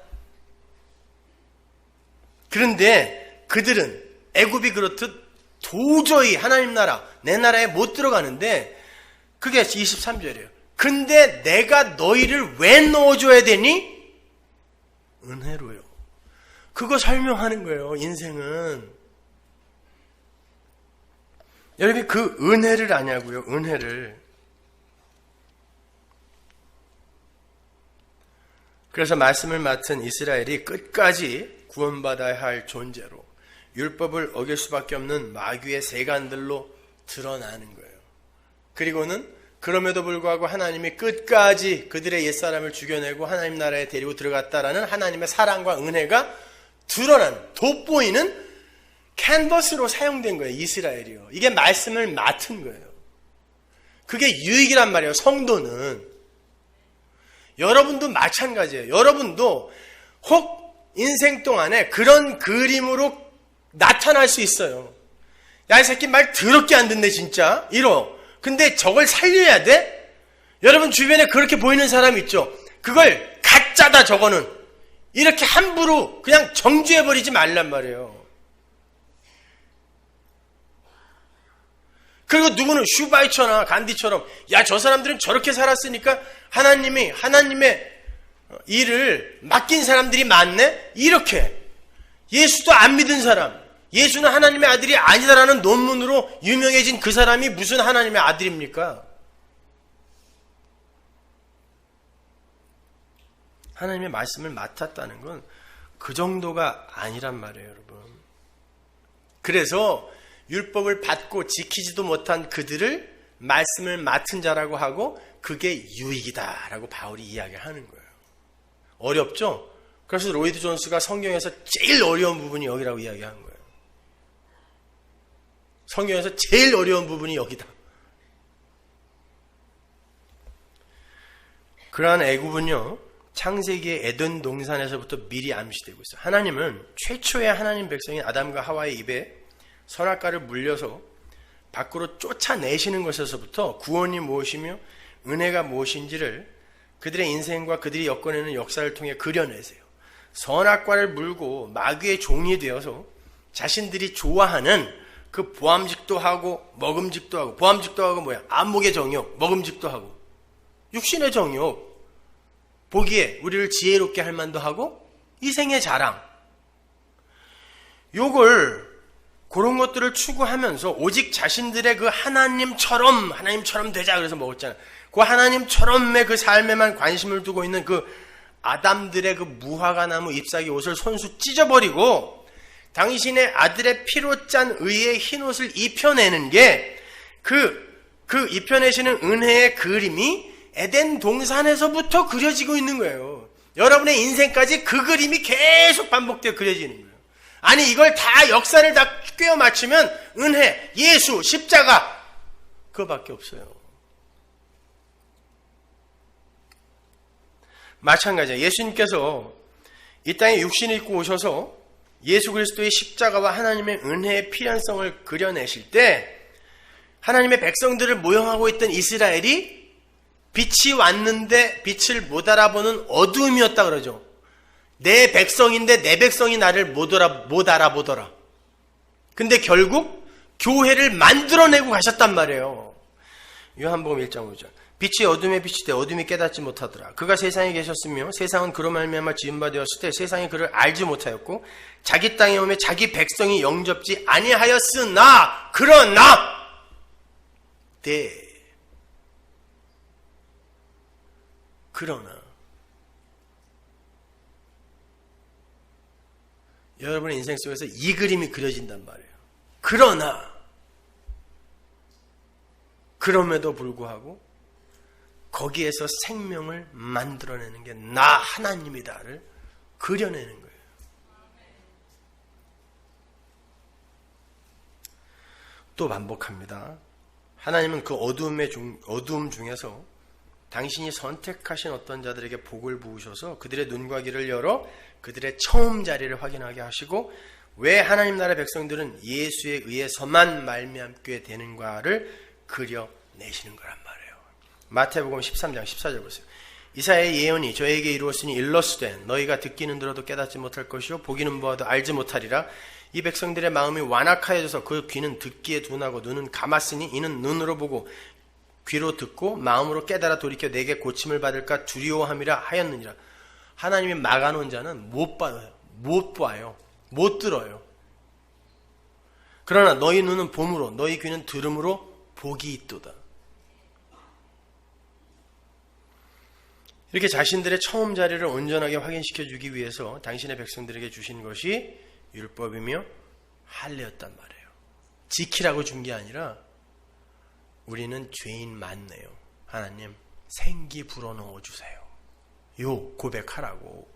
그런데 그들은 애굽이 그렇듯 도저히 하나님 나라, 내 나라에 못 들어가는데, 그게 23절이에요. 근데 내가 너희를 왜 넣어줘야 되니? 은혜로요. 그거 설명하는 거예요. 인생은. 여러분이 그 은혜를 아냐고요. 은혜를. 그래서 말씀을 맡은 이스라엘이 끝까지 구원받아야 할 존재로, 율법을 어길 수밖에 없는 마귀의 세간들로 드러나는 거예요. 그리고는 그럼에도 불구하고 하나님이 끝까지 그들의 옛사람을 죽여내고 하나님 나라에 데리고 들어갔다라는 하나님의 사랑과 은혜가 드러난, 돋보이는 캔버스로 사용된 거예요. 이스라엘이요. 이게 말씀을 맡은 거예요. 그게 유익이란 말이에요. 성도는. 여러분도 마찬가지예요. 여러분도 혹 인생 동안에 그런 그림으로 나타날 수 있어요. 야, 이 새끼 말 더럽게 안 듣네 진짜. 이러. 근데 저걸 살려야 돼? 여러분 주변에 그렇게 보이는 사람 있죠? 그걸 가짜다 저거는. 이렇게 함부로 그냥 정죄해버리지 말란 말이에요. 그리고 누구는 슈바이처나 간디처럼, 야, 저 사람들은 저렇게 살았으니까 하나님의 일을 맡긴 사람들이 많네? 이렇게. 예수도 안 믿은 사람, 예수는 하나님의 아들이 아니다라는 논문으로 유명해진 그 사람이 무슨 하나님의 아들입니까? 하나님의 말씀을 맡았다는 건 그 정도가 아니란 말이에요, 여러분. 그래서 율법을 받고 지키지도 못한 그들을 말씀을 맡은 자라고 하고, 그게 유익이다라고 바울이 이야기하는 거예요. 어렵죠? 그래서 로이드 존스가 성경에서 제일 어려운 부분이 여기라고 이야기한 거예요. 성경에서 제일 어려운 부분이 여기다. 그러한 애굽은요, 창세기의 에덴 동산에서부터 미리 암시되고 있어요. 하나님은 최초의 하나님 백성인 아담과 하와의 입에 선악과를 물려서 밖으로 쫓아내시는 것에서부터 구원이 무엇이며 은혜가 무엇인지를 그들의 인생과 그들이 엮어내는 역사를 통해 그려내세요. 선악과를 물고 마귀의 종이 되어서 자신들이 좋아하는 그 보암직도 하고 먹음직도 하고, 보암직도 하고 뭐야? 안목의 정욕, 먹음직도 하고, 육신의 정욕, 보기에 우리를 지혜롭게 할 만도 하고, 이생의 자랑, 요걸, 그런 것들을 추구하면서 오직 자신들의 그 하나님처럼 되자 그래서 먹었잖아요. 그 하나님처럼의 그 삶에만 관심을 두고 있는 그 아담들의 그 무화과 나무 잎사귀 옷을 손수 찢어버리고 당신의 아들의 피로 짠 의의 흰 옷을 입혀내는 게 그 입혀내시는 은혜의 그림이 에덴 동산에서부터 그려지고 있는 거예요. 여러분의 인생까지 그 그림이 계속 반복되어 그려지는 거예요. 아니, 이걸 다 역사를 다 꿰어 맞추면 은혜, 예수, 십자가, 그거밖에 없어요. 마찬가지예요. 예수님께서 이 땅에 육신을 입고 오셔서 예수 그리스도의 십자가와 하나님의 은혜의 필연성을 그려내실 때 하나님의 백성들을 모형하고 있던 이스라엘이 빛이 왔는데 빛을 못 알아보는 어두움이었다 그러죠. 내 백성인데 내 백성이 나를 못 알아보더라. 근데 결국 교회를 만들어내고 가셨단 말이에요. 요한복음 1장 5절. 빛이 어둠에 비치되 어둠이 깨닫지 못하더라. 그가 세상에 계셨으며 세상은 그로 말미암아 지은 바 되었을 때 세상이 그를 알지 못하였고 자기 땅에 오매 자기 백성이 영접지 아니하였으나 그러나 여러분의 인생 속에서 이 그림이 그려진단 말이에요. 그럼에도 불구하고 거기에서 생명을 만들어내는 게 나 하나님이다를 그려내는 거예요. 또 반복합니다. 하나님은 그 어두움 중에서 당신이 선택하신 어떤 자들에게 복을 부으셔서 그들의 눈과 귀를 열어 그들의 처음 자리를 확인하게 하시고 왜 하나님 나라 백성들은 예수에 의해서만 말미암게 되는가를 그려내시는 거란 말이에요. 마태복음 13장 14절 보세요. 이사야의 예언이 저에게 이루었으니 일러스되 너희가 듣기는 들어도 깨닫지 못할 것이요 보기는 보아도 알지 못하리라. 이 백성들의 마음이 완악하여져서 그 귀는 듣기에 둔하고 눈은 감았으니 이는 눈으로 보고 귀로 듣고 마음으로 깨달아 돌이켜 내게 고침을 받을까 두려워함이라 하였느니라. 하나님이 막아놓은 자는 못 봐요. 못 들어요. 그러나 너희 눈은 봄으로 너희 귀는 들음으로 복이 있도다. 이렇게 자신들의 처음 자리를 온전하게 확인시켜주기 위해서 당신의 백성들에게 주신 것이 율법이며 할례였단 말이에요. 지키라고 준 게 아니라 우리는 죄인 많네요. 하나님 생기 불어넣어 주세요. 요 고백하라고.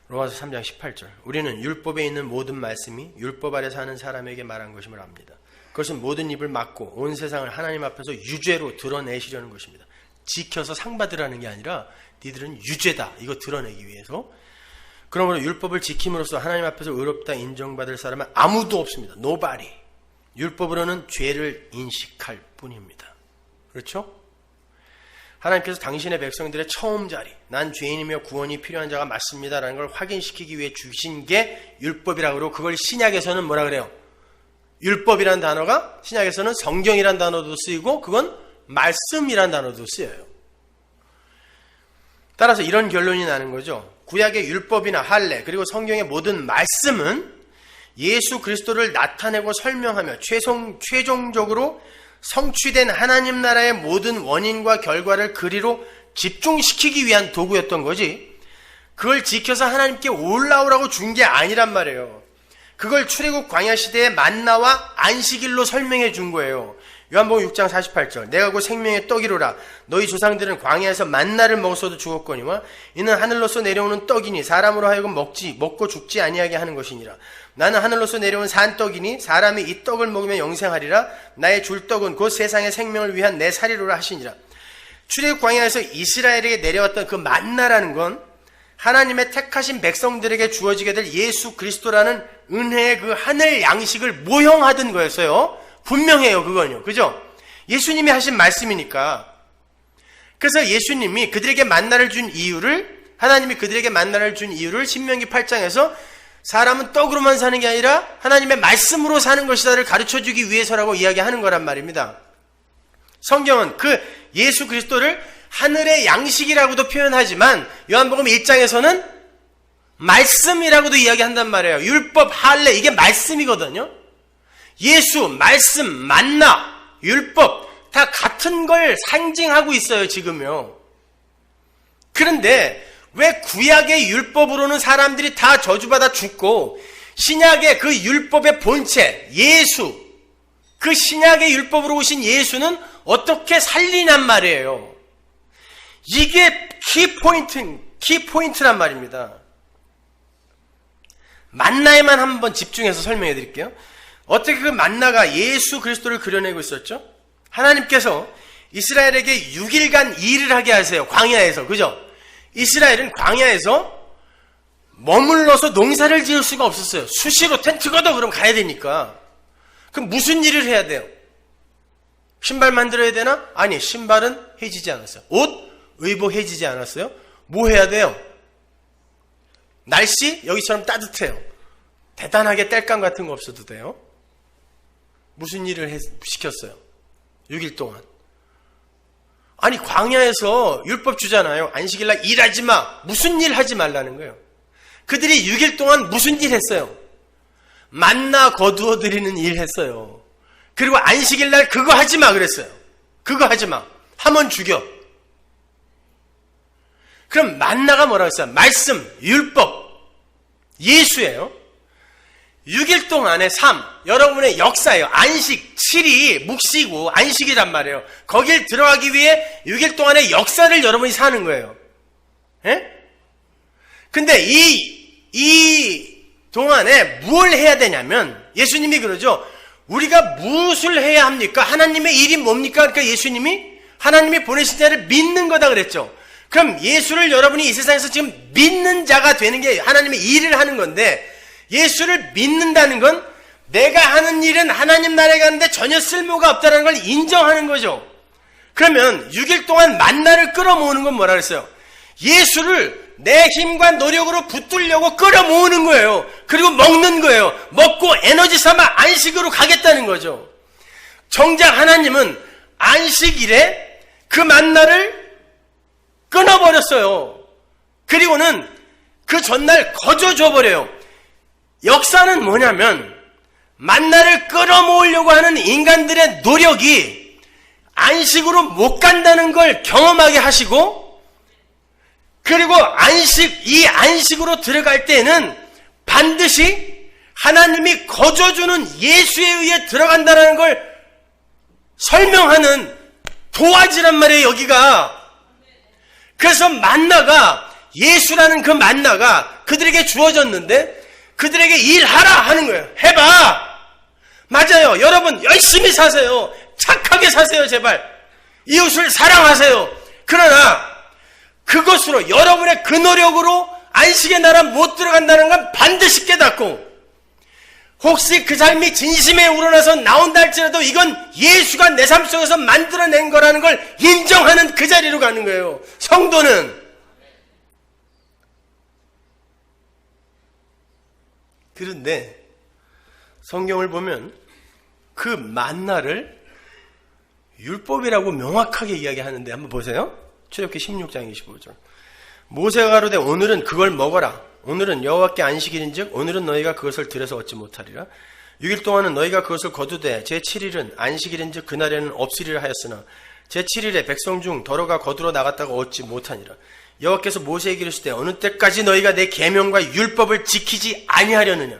로마서 3장 18절. 우리는 율법에 있는 모든 말씀이 율법 아래 사는 사람에게 말한 것임을 압니다. 그것은 모든 입을 막고 온 세상을 하나님 앞에서 유죄로 드러내시려는 것입니다. 지켜서 상 받으라는 게 아니라 니들은 유죄다 이거 드러내기 위해서. 그러므로 율법을 지킴으로써 하나님 앞에서 의롭다 인정받을 사람은 아무도 없습니다. Nobody. 율법으로는 죄를 인식할 뿐입니다. 그렇죠? 하나님께서 당신의 백성들의 처음 자리, 난 죄인이며 구원이 필요한 자가 맞습니다 라는 걸 확인시키기 위해 주신 게 율법이라고 그러고, 그걸 신약에서는 뭐라 그래요? 율법이라는 단어가 신약에서는 성경이라는 단어도 쓰이고 그건 말씀이라는 단어도 쓰여요. 따라서 이런 결론이 나는 거죠. 구약의 율법이나 할례 그리고 성경의 모든 말씀은 예수 그리스도를 나타내고 설명하며 최종적으로 성취된 하나님 나라의 모든 원인과 결과를 그리로 집중시키기 위한 도구였던 거지, 그걸 지켜서 하나님께 올라오라고 준 게 아니란 말이에요. 그걸 출애굽 광야 시대의 만나와 안식일로 설명해 준 거예요. 요한복음 6장 48절. 내가 곧 생명의 떡이로라. 너희 조상들은 광야에서 만나를 먹었어도 죽었거니와 이는 하늘로서 내려오는 떡이니 사람으로 하여금 먹고 죽지 아니하게 하는 것이니라. 나는 하늘로서 내려온 산떡이니 사람이 이 떡을 먹으면 영생하리라. 나의 줄 떡은 곧 세상의 생명을 위한 내 살이로라 하시니라. 출애굽 광야에서 이스라엘에게 내려왔던 그 만나라는 건 하나님의 택하신 백성들에게 주어지게 될 예수 그리스도라는 은혜의 그 하늘 양식을 모형하던 거였어요. 분명해요, 그건요. 그죠? 예수님이 하신 말씀이니까. 그래서 예수님이 그들에게 만나를 준 이유를, 하나님이 그들에게 만나를 준 이유를 신명기 8장에서 사람은 떡으로만 사는 게 아니라 하나님의 말씀으로 사는 것이다를 가르쳐주기 위해서라고 이야기하는 거란 말입니다. 성경은 그 예수 그리스도를 하늘의 양식이라고도 표현하지만 요한복음 1장에서는 말씀이라고도 이야기한단 말이에요. 율법, 할례, 이게 말씀이거든요. 예수, 말씀, 만나, 율법 다 같은 걸 상징하고 있어요, 지금요. 그런데 왜 구약의 율법으로는 사람들이 다 저주받아 죽고 신약의 그 율법의 본체, 예수, 그 신약의 율법으로 오신 예수는 어떻게 살리냔 말이에요. 이게 키포인트란 말입니다. 만나에만 한번 집중해서 설명해 드릴게요. 어떻게 그 만나가 예수 그리스도를 그려내고 있었죠? 하나님께서 이스라엘에게 6일간 일을 하게 하세요. 광야에서. 그죠? 이스라엘은 광야에서 머물러서 농사를 지을 수가 없었어요. 수시로 텐트 걷어 그럼 가야 되니까. 그럼 무슨 일을 해야 돼요? 신발 만들어야 되나? 아니, 신발은 해지지 않았어요. 옷, 의복 해지지 않았어요. 뭐 해야 돼요? 날씨 여기처럼 따뜻해요. 대단하게 땔감 같은 거 없어도 돼요. 무슨 일을 시켰어요? 6일 동안. 아니, 광야에서 율법 주잖아요. 안식일날 일하지 마. 무슨 일 하지 말라는 거예요. 그들이 6일 동안 무슨 일 했어요? 만나 거두어 드리는 일 했어요. 그리고 안식일날 그거 하지 마 그랬어요. 그거 하지 마. 하면 죽여. 그럼 만나가 뭐라고 했어요? 말씀, 율법, 예수예요. 6일 동안의 삶, 여러분의 역사예요. 안식, 7이 묵시고 안식이란 말이에요. 거길 들어가기 위해 6일 동안의 역사를 여러분이 사는 거예요. 예? 근데 이 동안에 뭘 해야 되냐면, 예수님이 그러죠. 우리가 무엇을 해야 합니까? 하나님의 일이 뭡니까? 그러니까 예수님이 하나님이 보내신 자를 믿는 거다 그랬죠. 그럼 예수를 여러분이 이 세상에서 지금 믿는 자가 되는 게 하나님의 일을 하는 건데, 예수를 믿는다는 건 내가 하는 일은 하나님 나라에 가는데 전혀 쓸모가 없다는 걸 인정하는 거죠. 그러면 6일 동안 만나를 끌어모으는 건 뭐라 그랬어요? 예수를 내 힘과 노력으로 붙들려고 끌어모으는 거예요. 그리고 먹는 거예요. 먹고 에너지 삼아 안식으로 가겠다는 거죠. 정작 하나님은 안식일에 그 만나를 끊어버렸어요. 그리고는 그 전날 거저줘버려요. 역사는 뭐냐면, 만나를 끌어모으려고 하는 인간들의 노력이 안식으로 못 간다는 걸 경험하게 하시고, 그리고 이 안식으로 들어갈 때는 반드시 하나님이 거저주는 예수에 의해 들어간다는 걸 설명하는 도화지란 말이에요, 여기가. 그래서 만나가, 예수라는 그 만나가 그들에게 주어졌는데, 그들에게 일하라 하는 거예요. 해봐. 맞아요. 여러분 열심히 사세요. 착하게 사세요. 제발. 이웃을 사랑하세요. 그러나 그것으로, 여러분의 그 노력으로 안식의 나라 못 들어간다는 건 반드시 깨닫고, 혹시 그 삶이 진심에 우러나서 나온다 할지라도 이건 예수가 내 삶 속에서 만들어낸 거라는 걸 인정하는 그 자리로 가는 거예요. 성도는. 그런데 성경을 보면 그 만나를 율법이라고 명확하게 이야기하는데, 한번 보세요. 출애굽기 16장 25절. 모세가 가로되 오늘은 그걸 먹어라. 오늘은 여호와께 안식일인즉 오늘은 너희가 그것을 들여서 얻지 못하리라. 6일 동안은 너희가 그것을 거두되 제7일은 안식일인즉 그날에는 없으리라 하였으나 제7일에 백성 중 더러가 거두러 나갔다가 얻지 못하니라. 여호와께서 모세에게 이르시되 어느 때까지 너희가 내 계명과 율법을 지키지 아니하려느냐.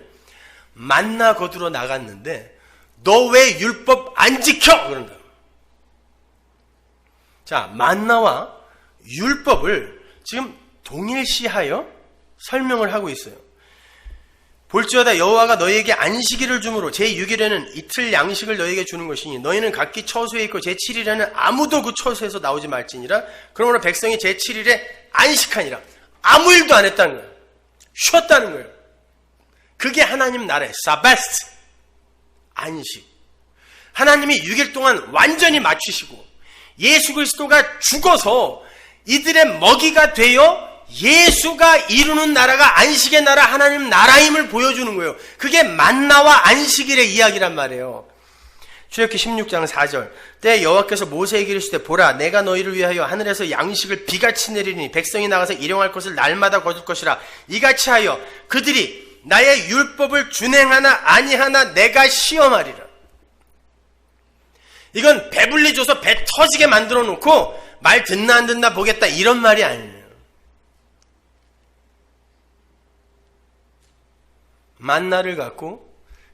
만나 거두러 나갔는데 너 왜 율법 안 지켜? 그런다. 자, 만나와 율법을 지금 동일시하여 설명을 하고 있어요. 볼지어다 여호와가 너희에게 안식일을 주므로 제6일에는 이틀 양식을 너희에게 주는 것이니 너희는 각기 처소에 있고 제7일에는 아무도 그 처소에서 나오지 말지니라. 그러므로 백성이 제7일에 안식하니라. 아무 일도 안 했다는 거예요. 쉬었다는 거예요. 그게 하나님 나라의 사바스, 안식. 하나님이 6일 동안 완전히 맞추시고 예수 그리스도가 죽어서 이들의 먹이가 되어 예수가 이루는 나라가 안식의 나라, 하나님 나라임을 보여주는 거예요. 그게 만나와 안식일의 이야기란 말이에요. 출애굽기 16장 4절. 때 여호와께서 모세에게 이르시되 보라 내가 너희를 위하여 하늘에서 양식을 비같이 내리니 백성이 나가서 일용할 것을 날마다 거둘 것이라. 이같이 하여 그들이 나의 율법을 준행하나 아니하나 내가 시험하리라. 이건 배불리 줘서 배 터지게 만들어 놓고 말 듣나 안 듣나 보겠다 이런 말이 아니에요. 만나를 갖고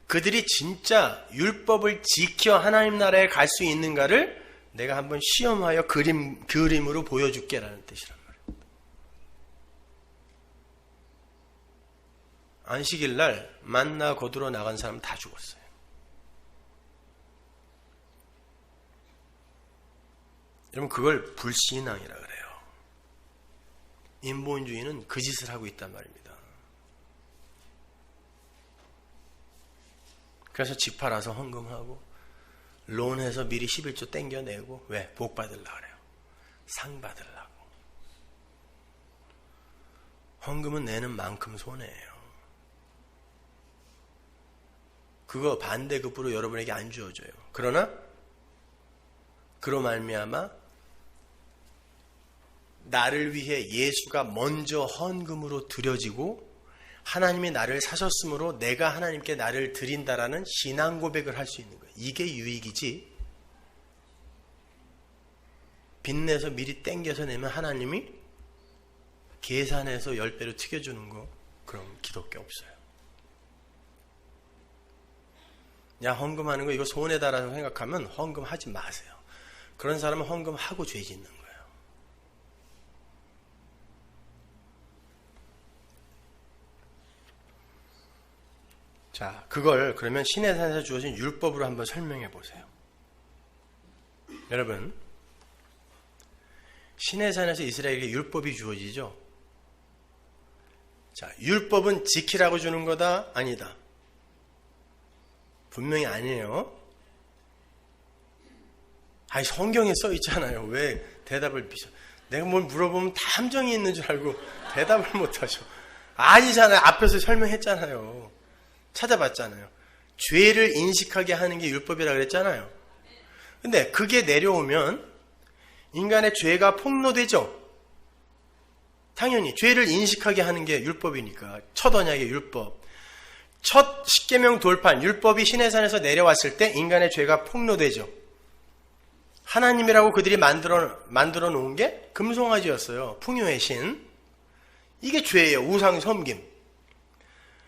그들이 진짜 율법을 지켜 하나님 나라에 갈 수 있는가를 내가 한번 시험하여 그림으로 보여줄게라는 뜻이란 말이에요. 안식일 날 만나 거두러 나간 사람 다 죽었어요. 여러분 그걸 불신앙이라 그래요. 인본주의는 그 짓을 하고 있단 말입니다. 그래서 집 팔아서 헌금하고 론해서 미리 11조 땡겨내고. 왜? 복 받으려고 그래요. 상 받으려고. 헌금은 내는 만큼 손해예요. 그거 반대급부로 여러분에게 안 주어져요. 그러나 그로 말미암아 나를 위해 예수가 먼저 헌금으로 드려지고 하나님이 나를 사셨으므로 내가 하나님께 나를 드린다라는 신앙 고백을 할 수 있는 거예요. 이게 유익이지. 빚내서 미리 땡겨서 내면 하나님이 계산해서 10배로 튀겨주는 거, 그럼 기독교 없어요. 야, 헌금하는 거 이거 손해다라고 생각하면 헌금하지 마세요. 그런 사람은 헌금하고 죄 짓는 거예요. 자, 그걸 그러면 시내산에서 주어진 율법으로 한번 설명해 보세요. 여러분, 시내산에서 이스라엘에게 율법이 주어지죠. 자, 율법은 지키라고 주는 거다? 아니다. 분명히 아니에요. 아니, 성경에 써 있잖아요. 왜 대답을 비춰? 내가 뭘 물어보면 다 함정이 있는 줄 알고 대답을 못 하죠. 아니잖아요. 앞에서 설명했잖아요. 찾아봤잖아요. 죄를 인식하게 하는 게 율법이라고 그랬잖아요. 근데 그게 내려오면 인간의 죄가 폭로되죠. 당연히 죄를 인식하게 하는 게 율법이니까. 첫 언약의 율법. 첫 십계명 돌판 율법이 시내산에서 내려왔을 때 인간의 죄가 폭로되죠. 하나님이라고 그들이 만들어 놓은 게 금송아지였어요. 풍요의 신. 이게 죄예요. 우상 섬김.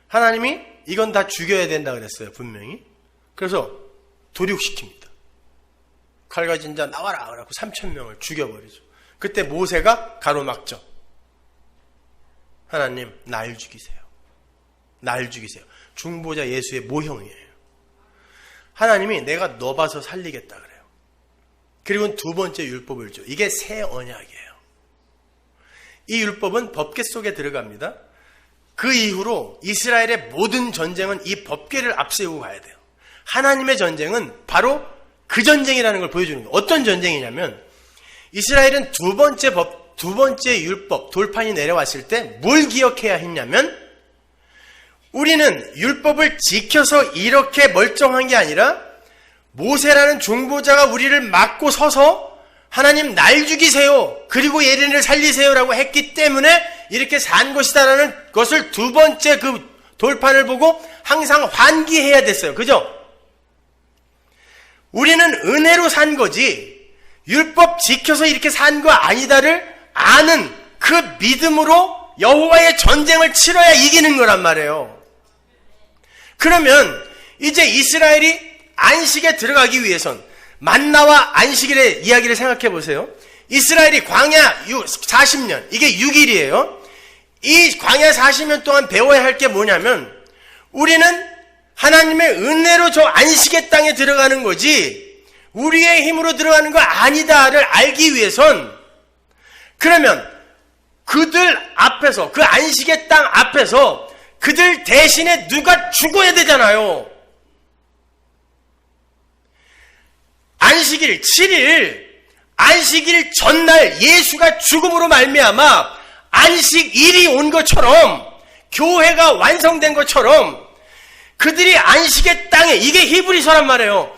하나님이 이건 다 죽여야 된다 그랬어요. 분명히. 그래서 도륙시킵니다. 칼가진 자 나와라 그러고 3,000명을 죽여버리죠. 그때 모세가 가로막죠. 하나님, 날 죽이세요. 날 죽이세요. 중보자 예수의 모형이에요. 하나님이 내가 너 봐서 살리겠다 그래요. 그리고 두 번째 율법을 줘. 이게 새 언약이에요. 이 율법은 법궤 속에 들어갑니다. 그 이후로 이스라엘의 모든 전쟁은 이 법궤를 앞세우고 가야 돼요. 하나님의 전쟁은 바로 그 전쟁이라는 걸 보여주는 거예요. 어떤 전쟁이냐면 이스라엘은 두 번째 율법 돌판이 내려왔을 때 뭘 기억해야 했냐면 우리는 율법을 지켜서 이렇게 멀쩡한 게 아니라 모세라는 중보자가 우리를 막고 서서 하나님 날 죽이세요. 그리고 예린을 살리세요라고 했기 때문에 이렇게 산 것이다라는 것을 두 번째 그 돌판을 보고 항상 환기해야 됐어요. 그죠? 우리는 은혜로 산 거지 율법 지켜서 이렇게 산 거 아니다를 아는 그 믿음으로 여호와의 전쟁을 치러야 이기는 거란 말이에요. 그러면 이제 이스라엘이 안식에 들어가기 위해선 만나와 안식일의 이야기를 생각해 보세요. 이스라엘이 광야 40년, 이게 6일이에요. 이 광야 40년 동안 배워야 할 게 뭐냐면 우리는 하나님의 은혜로 저 안식의 땅에 들어가는 거지 우리의 힘으로 들어가는 거 아니다를 알기 위해선 그러면 그들 앞에서 그 안식의 땅 앞에서 그들 대신에 누가 죽어야 되잖아요. 안식일 7일 안식일 전날 예수가 죽음으로 말미암아 안식일이 온 것처럼 교회가 완성된 것처럼 그들이 안식의 땅에 이게 히브리서란 말이에요.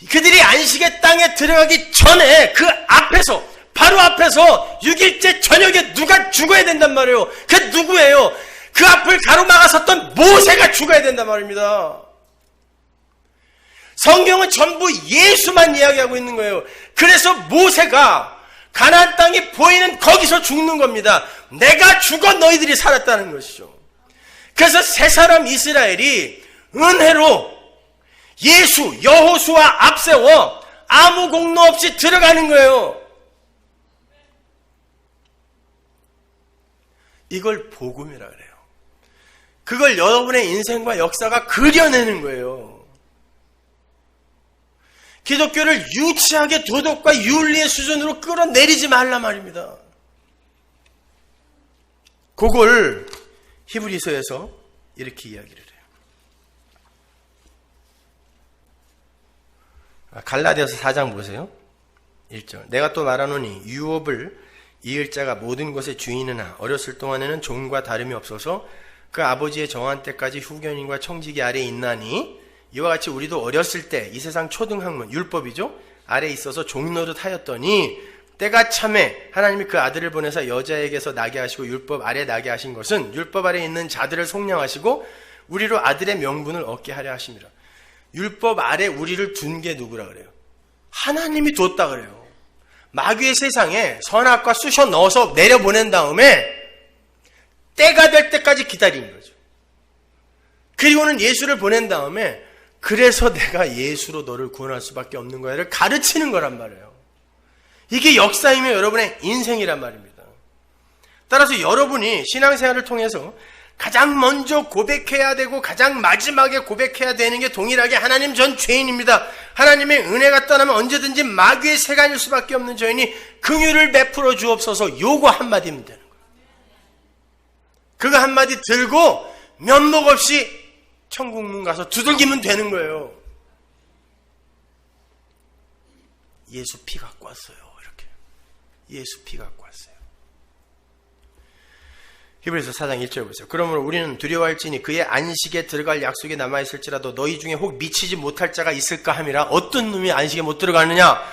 그들이 안식의 땅에 들어가기 전에 그 앞에서 바로 앞에서 6일째 저녁에 누가 죽어야 된단 말이에요. 그 누구예요? 그 앞을 가로막아 섰던 모세가 죽어야 된단 말입니다. 성경은 전부 예수만 이야기하고 있는 거예요. 그래서 모세가 가나안 땅이 보이는 거기서 죽는 겁니다. 내가 죽어 너희들이 살았다는 것이죠. 그래서 세 사람 이스라엘이 은혜로 예수 여호수아 앞세워 아무 공로 없이 들어가는 거예요. 이걸 복음이라 그래요. 그걸 여러분의 인생과 역사가 그려내는 거예요. 기독교를 유치하게 도덕과 윤리의 수준으로 끌어내리지 말라 말입니다. 그걸 히브리서에서 이렇게 이야기를 해요. 갈라디아서 4장 보세요. 1절. 내가 또 말하노니 유업을 이을 자가 모든 것의 주인이나 어렸을 동안에는 종과 다름이 없어서 그 아버지의 정한 때까지 후견인과 청지기 아래에 있나니 이와 같이 우리도 어렸을 때 이 세상 초등학문 율법이죠. 아래에 있어서 종노릇 하였더니 때가 참에 하나님이 그 아들을 보내사 여자에게서 나게 하시고 율법 아래 나게 하신 것은 율법 아래 있는 자들을 속량하시고 우리로 아들의 명분을 얻게 하려 하심이라. 율법 아래 우리를 둔 게 누구라 그래요? 하나님이 뒀다 그래요. 마귀의 세상에 선악과 쑤셔 넣어서 내려보낸 다음에 때가 될 때까지 기다리는 거죠. 그리고는 예수를 보낸 다음에 그래서 내가 예수로 너를 구원할 수밖에 없는 거야를 가르치는 거란 말이에요. 이게 역사이며 여러분의 인생이란 말입니다. 따라서 여러분이 신앙생활을 통해서 가장 먼저 고백해야 되고 가장 마지막에 고백해야 되는 게 동일하게 하나님 전 죄인입니다. 하나님의 은혜가 떠나면 언제든지 마귀의 세간일 수밖에 없는 죄인이 긍휼을 베풀어 주옵소서 요거 한마디면 되는 거예요. 그거 한마디 들고 면목 없이 천국문 가서 두들기면 되는 거예요. 예수 피 갖고 왔어요. 이렇게 예수 피 갖고 왔어요. 히브리서 4장 1절 보세요. 그러므로 우리는 두려워할지니 그의 안식에 들어갈 약속이 남아있을지라도 너희 중에 혹 미치지 못할 자가 있을까 함이라. 어떤 놈이 안식에 못 들어가느냐?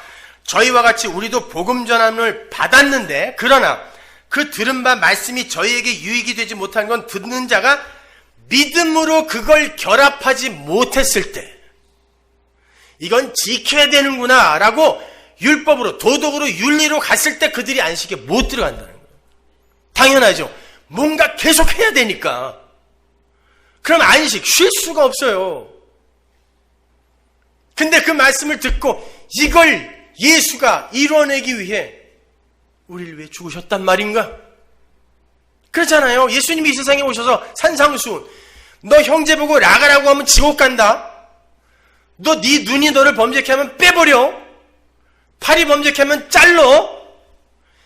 저희와 같이 우리도 복음 전함을 받았는데 그러나 그 들은 바 말씀이 저희에게 유익이 되지 못한 건 듣는 자가 믿음으로 그걸 결합하지 못했을 때 이건 지켜야 되는구나 라고 율법으로 도덕으로 윤리로 갔을 때 그들이 안식에 못 들어간다는 거예요. 당연하죠. 뭔가 계속 해야 되니까. 그럼 안식 쉴 수가 없어요. 근데 그 말씀을 듣고 이걸 예수가 이뤄내기 위해 우리를 위해 죽으셨단 말인가? 그렇잖아요. 예수님이 이 세상에 오셔서 산상수훈, 너 형제 보고 나가라고 하면 지옥 간다. 너 네 눈이 너를 범죄케 하면 빼버려. 팔이 범죄케 하면 잘러.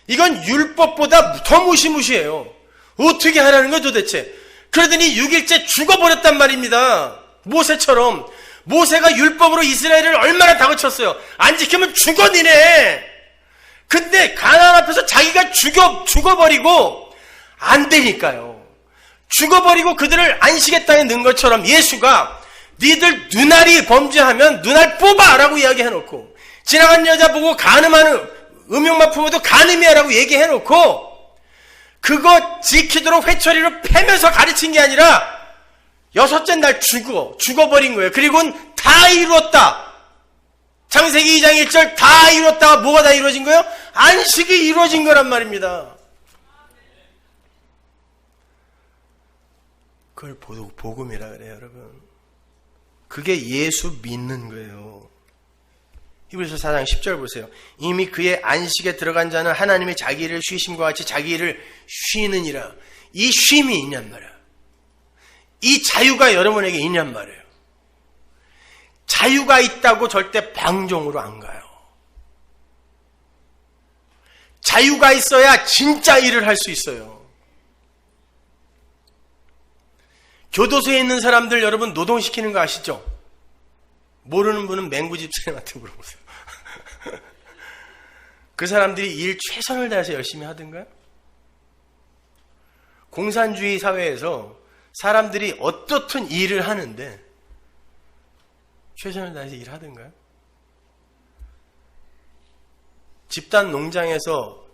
이건 율법보다 더 무시무시해요. 어떻게 하라는 거야 도대체? 그러더니 6일째 죽어버렸단 말입니다. 모세처럼. 모세가 율법으로 이스라엘을 얼마나 다그쳤어요. 안 지키면 죽어 니네. 근데 가나안 앞에서 자기가 죽어버리고 안 되니까요. 죽어버리고 그들을 안식의 땅에 넣은 것처럼 예수가 니들 눈알이 범죄하면 눈알 뽑아 라고 이야기해놓고 지나간 여자 보고 간음하는 음욕만 품어도 간음이야 라고 얘기해놓고 그거 지키도록 회초리로 패면서 가르친 게 아니라 여섯째 날 죽어버린 거예요. 그리고는 다 이루었다. 창세기 2장 1절 다 이루었다가 뭐가 다 이루어진 거예요? 안식이 이루어진 거란 말입니다. 그걸 복음이라 그래요, 여러분. 그게 예수 믿는 거예요. 히브리서 4장 10절 보세요. 이미 그의 안식에 들어간 자는 하나님의 자기 일을 쉬심과 같이 자기 일을 쉬느니라. 이 쉼이 있냔 말이야. 이 자유가 여러분에게 있냔 말이에요. 자유가 있다고 절대 방종으로 안 가요. 자유가 있어야 진짜 일을 할 수 있어요. 교도소에 있는 사람들 여러분 노동시키는 거 아시죠? 모르는 분은 맹구집사님한테 물어보세요. 그 사람들이 일 최선을 다해서 열심히 하던가요? 공산주의 사회에서 사람들이 어떻든 일을 하는데 최선을 다해서 일하던가요? 집단 농장에서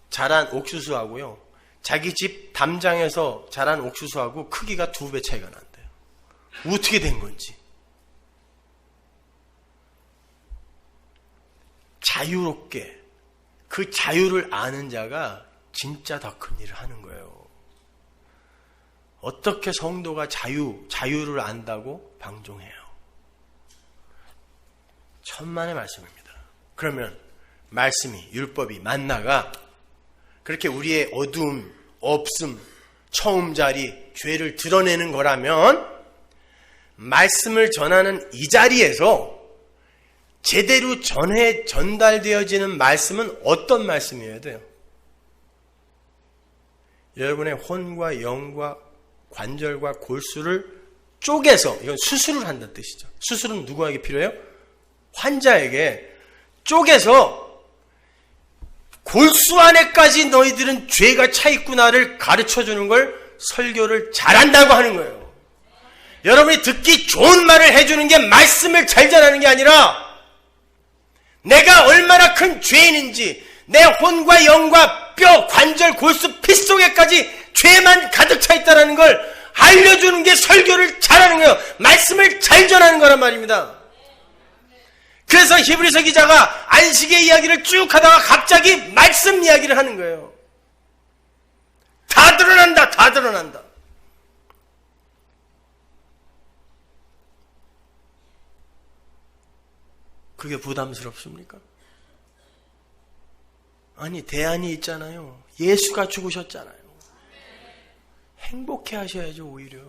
자란 옥수수하고요, 자기 집 담장에서 자란 옥수수하고 크기가 2배 차이가 난대요. 어떻게 된 건지. 자유롭게 그 자유를 아는 자가 진짜 더 큰 일을 하는 거예요. 어떻게 성도가 자유를 안다고 방종해요? 천만의 말씀입니다. 그러면 말씀이, 율법이, 만나가 그렇게 우리의 어두움, 없음, 처음자리, 죄를 드러내는 거라면 말씀을 전하는 이 자리에서 제대로 전달되어지는 말씀은 어떤 말씀이어야 돼요? 여러분의 혼과 영과 관절과 골수를 쪼개서, 이건 수술을 한다는 뜻이죠. 수술은 누구에게 필요해요? 환자에게 쪼개서 골수 안에까지 너희들은 죄가 차 있구나를 가르쳐주는 걸 설교를 잘한다고 하는 거예요. 여러분이 듣기 좋은 말을 해주는 게 말씀을 잘 전하는 게 아니라 내가 얼마나 큰 죄인인지 내 혼과 영과 뼈, 관절, 골수, 피 속에까지 죄만 가득 차 있다는 걸 알려주는 게 설교를 잘하는 거예요. 말씀을 잘 전하는 거란 말입니다. 그래서 히브리서 기자가 안식의 이야기를 쭉 하다가 갑자기 말씀 이야기를 하는 거예요. 다 드러난다, 다 드러난다. 그게 부담스럽습니까? 아니, 대안이 있잖아요. 예수가 죽으셨잖아요. 행복해 하셔야죠, 오히려.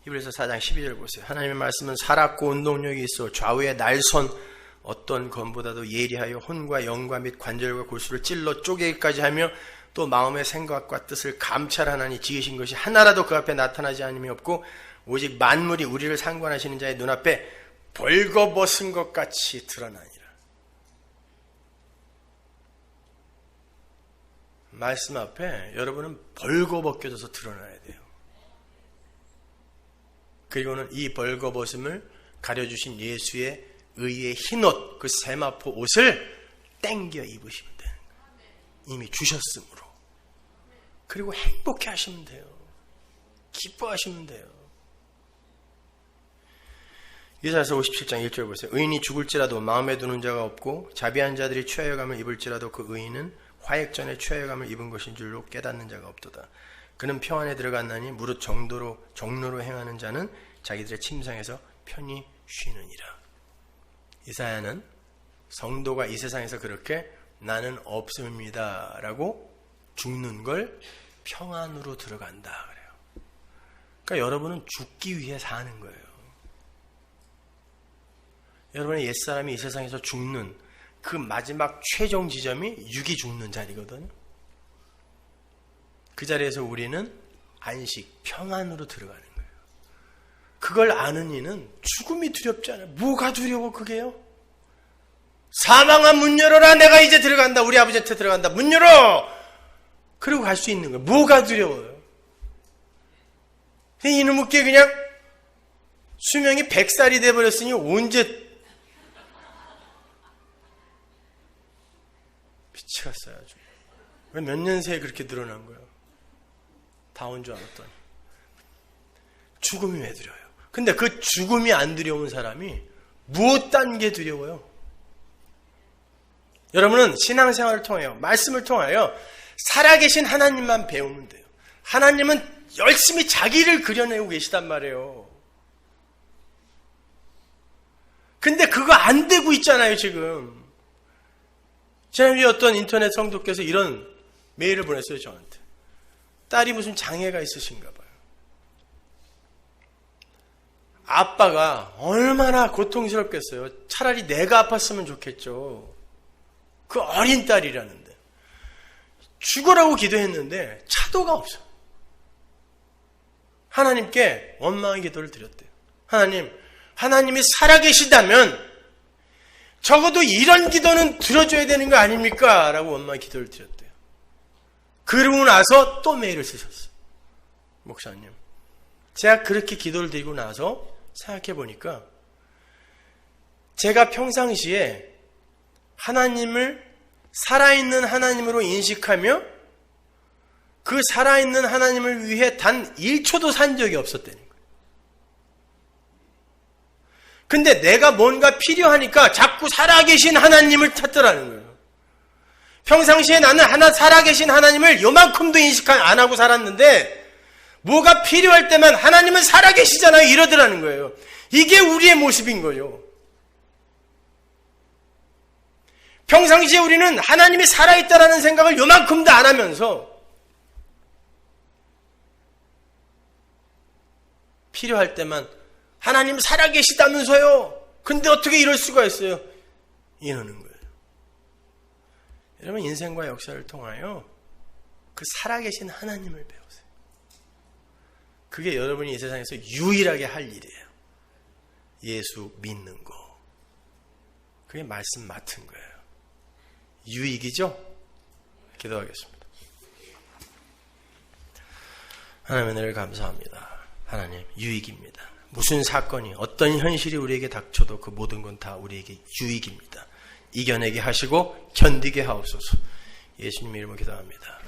히브리서 4장 12절 보세요. 하나님의 말씀은 살았고 운동력이 있어 좌우의 날선 어떤 검보다도 예리하여 혼과 영과 및 관절과 골수를 찔러 쪼개기까지 하며 또 마음의 생각과 뜻을 감찰하나니 지으신 것이 하나라도 그 앞에 나타나지 않음이 없고 오직 만물이 우리를 상관하시는 자의 눈앞에 벌거벗은 것 같이 드러나니라. 말씀 앞에 여러분은 벌거벗겨져서 드러나야 돼요. 그리고는 이 벌거벗음을 가려주신 예수의 의의 흰옷, 그 세마포 옷을 땡겨 입으시면 되는 거예요. 이미 주셨으므로. 그리고 행복해 하시면 돼요. 기뻐하시면 돼요. 이사야서 57장 1절 보세요. 의인이 죽을지라도 마음에 두는 자가 없고 자비한 자들이 최후감을 입을지라도 그 의인은 화액전에 최후감을 입은 것인 줄로 깨닫는 자가 없도다. 그는 평안에 들어갔나니 무릇 정로로 행하는 자는 자기들의 침상에서 편히 쉬느니라. 이사야는 성도가 이 세상에서 그렇게 나는 없습니다 라고 죽는 걸 평안으로 들어간다 그래요. 그러니까 여러분은 죽기 위해 사는 거예요. 여러분의 옛사람이 이 세상에서 죽는 그 마지막 최종 지점이 육이 죽는 자리거든요. 그 자리에서 우리는 안식, 평안으로 들어가는 거예요. 그걸 아는 이는 죽음이 두렵지 않아요. 뭐가 두려워 그게요? 사망아 문 열어라. 내가 이제 들어간다. 우리 아버지한테 들어간다. 문 열어. 그러고 갈 수 있는 거예요. 뭐가 두려워요? 이놈의 그냥 수명이 100살이 돼버렸으니 언제 미치겠어요. 아주. 왜 몇 년 새에 그렇게 늘어난 거예요? 다 온 줄 알았더니. 죽음이 왜 두려워요? 근데 그 죽음이 안 두려운 사람이 무엇 딴 게 두려워요? 여러분은 신앙생활을 통하여 말씀을 통하여 살아계신 하나님만 배우면 돼요. 하나님은 열심히 자기를 그려내고 계시단 말이에요. 근데 그거 안 되고 있잖아요 지금. 지난주에 어떤 인터넷 성도께서 이런 메일을 보냈어요 저한테. 딸이 무슨 장애가 있으신가 봐요. 아빠가 얼마나 고통스럽겠어요. 차라리 내가 아팠으면 좋겠죠. 그 어린 딸이라는데. 죽으라고 기도했는데 차도가 없어. 하나님께 원망의 기도를 드렸대요. 하나님이 살아계시다면 적어도 이런 기도는 들어줘야 되는 거 아닙니까? 라고 원망의 기도를 드렸대요. 그러고 나서 또 메일을 쓰셨어요. 목사님, 제가 그렇게 기도를 드리고 나서 생각해 보니까 제가 평상시에 하나님을 살아있는 하나님으로 인식하며 그 살아있는 하나님을 위해 단 1초도 산 적이 없었다는 거예요. 근데 내가 뭔가 필요하니까 자꾸 살아계신 하나님을 찾더라는 거예요. 평상시에 나는 살아계신 하나님을 요만큼도 인식 안 하고 살았는데 뭐가 필요할 때만 하나님은 살아계시잖아요 이러더라는 거예요. 이게 우리의 모습인 거예요. 평상시에 우리는 하나님이 살아있다라는 생각을 요만큼도 안 하면서 필요할 때만 하나님 살아계시다면서요. 근데 어떻게 이럴 수가 있어요? 이러는 거예요. 여러분 인생과 역사를 통하여 그 살아계신 하나님을 배우세요. 그게 여러분이 이 세상에서 유일하게 할 일이에요. 예수 믿는 거. 그게 말씀 맡은 거예요. 유익이죠? 기도하겠습니다. 하나님 은혜를 감사합니다. 하나님 유익입니다. 무슨 사건이 어떤 현실이 우리에게 닥쳐도 그 모든 건 다 우리에게 유익입니다. 이겨내게 하시고 견디게 하옵소서. 예수님 이름으로 기도합니다.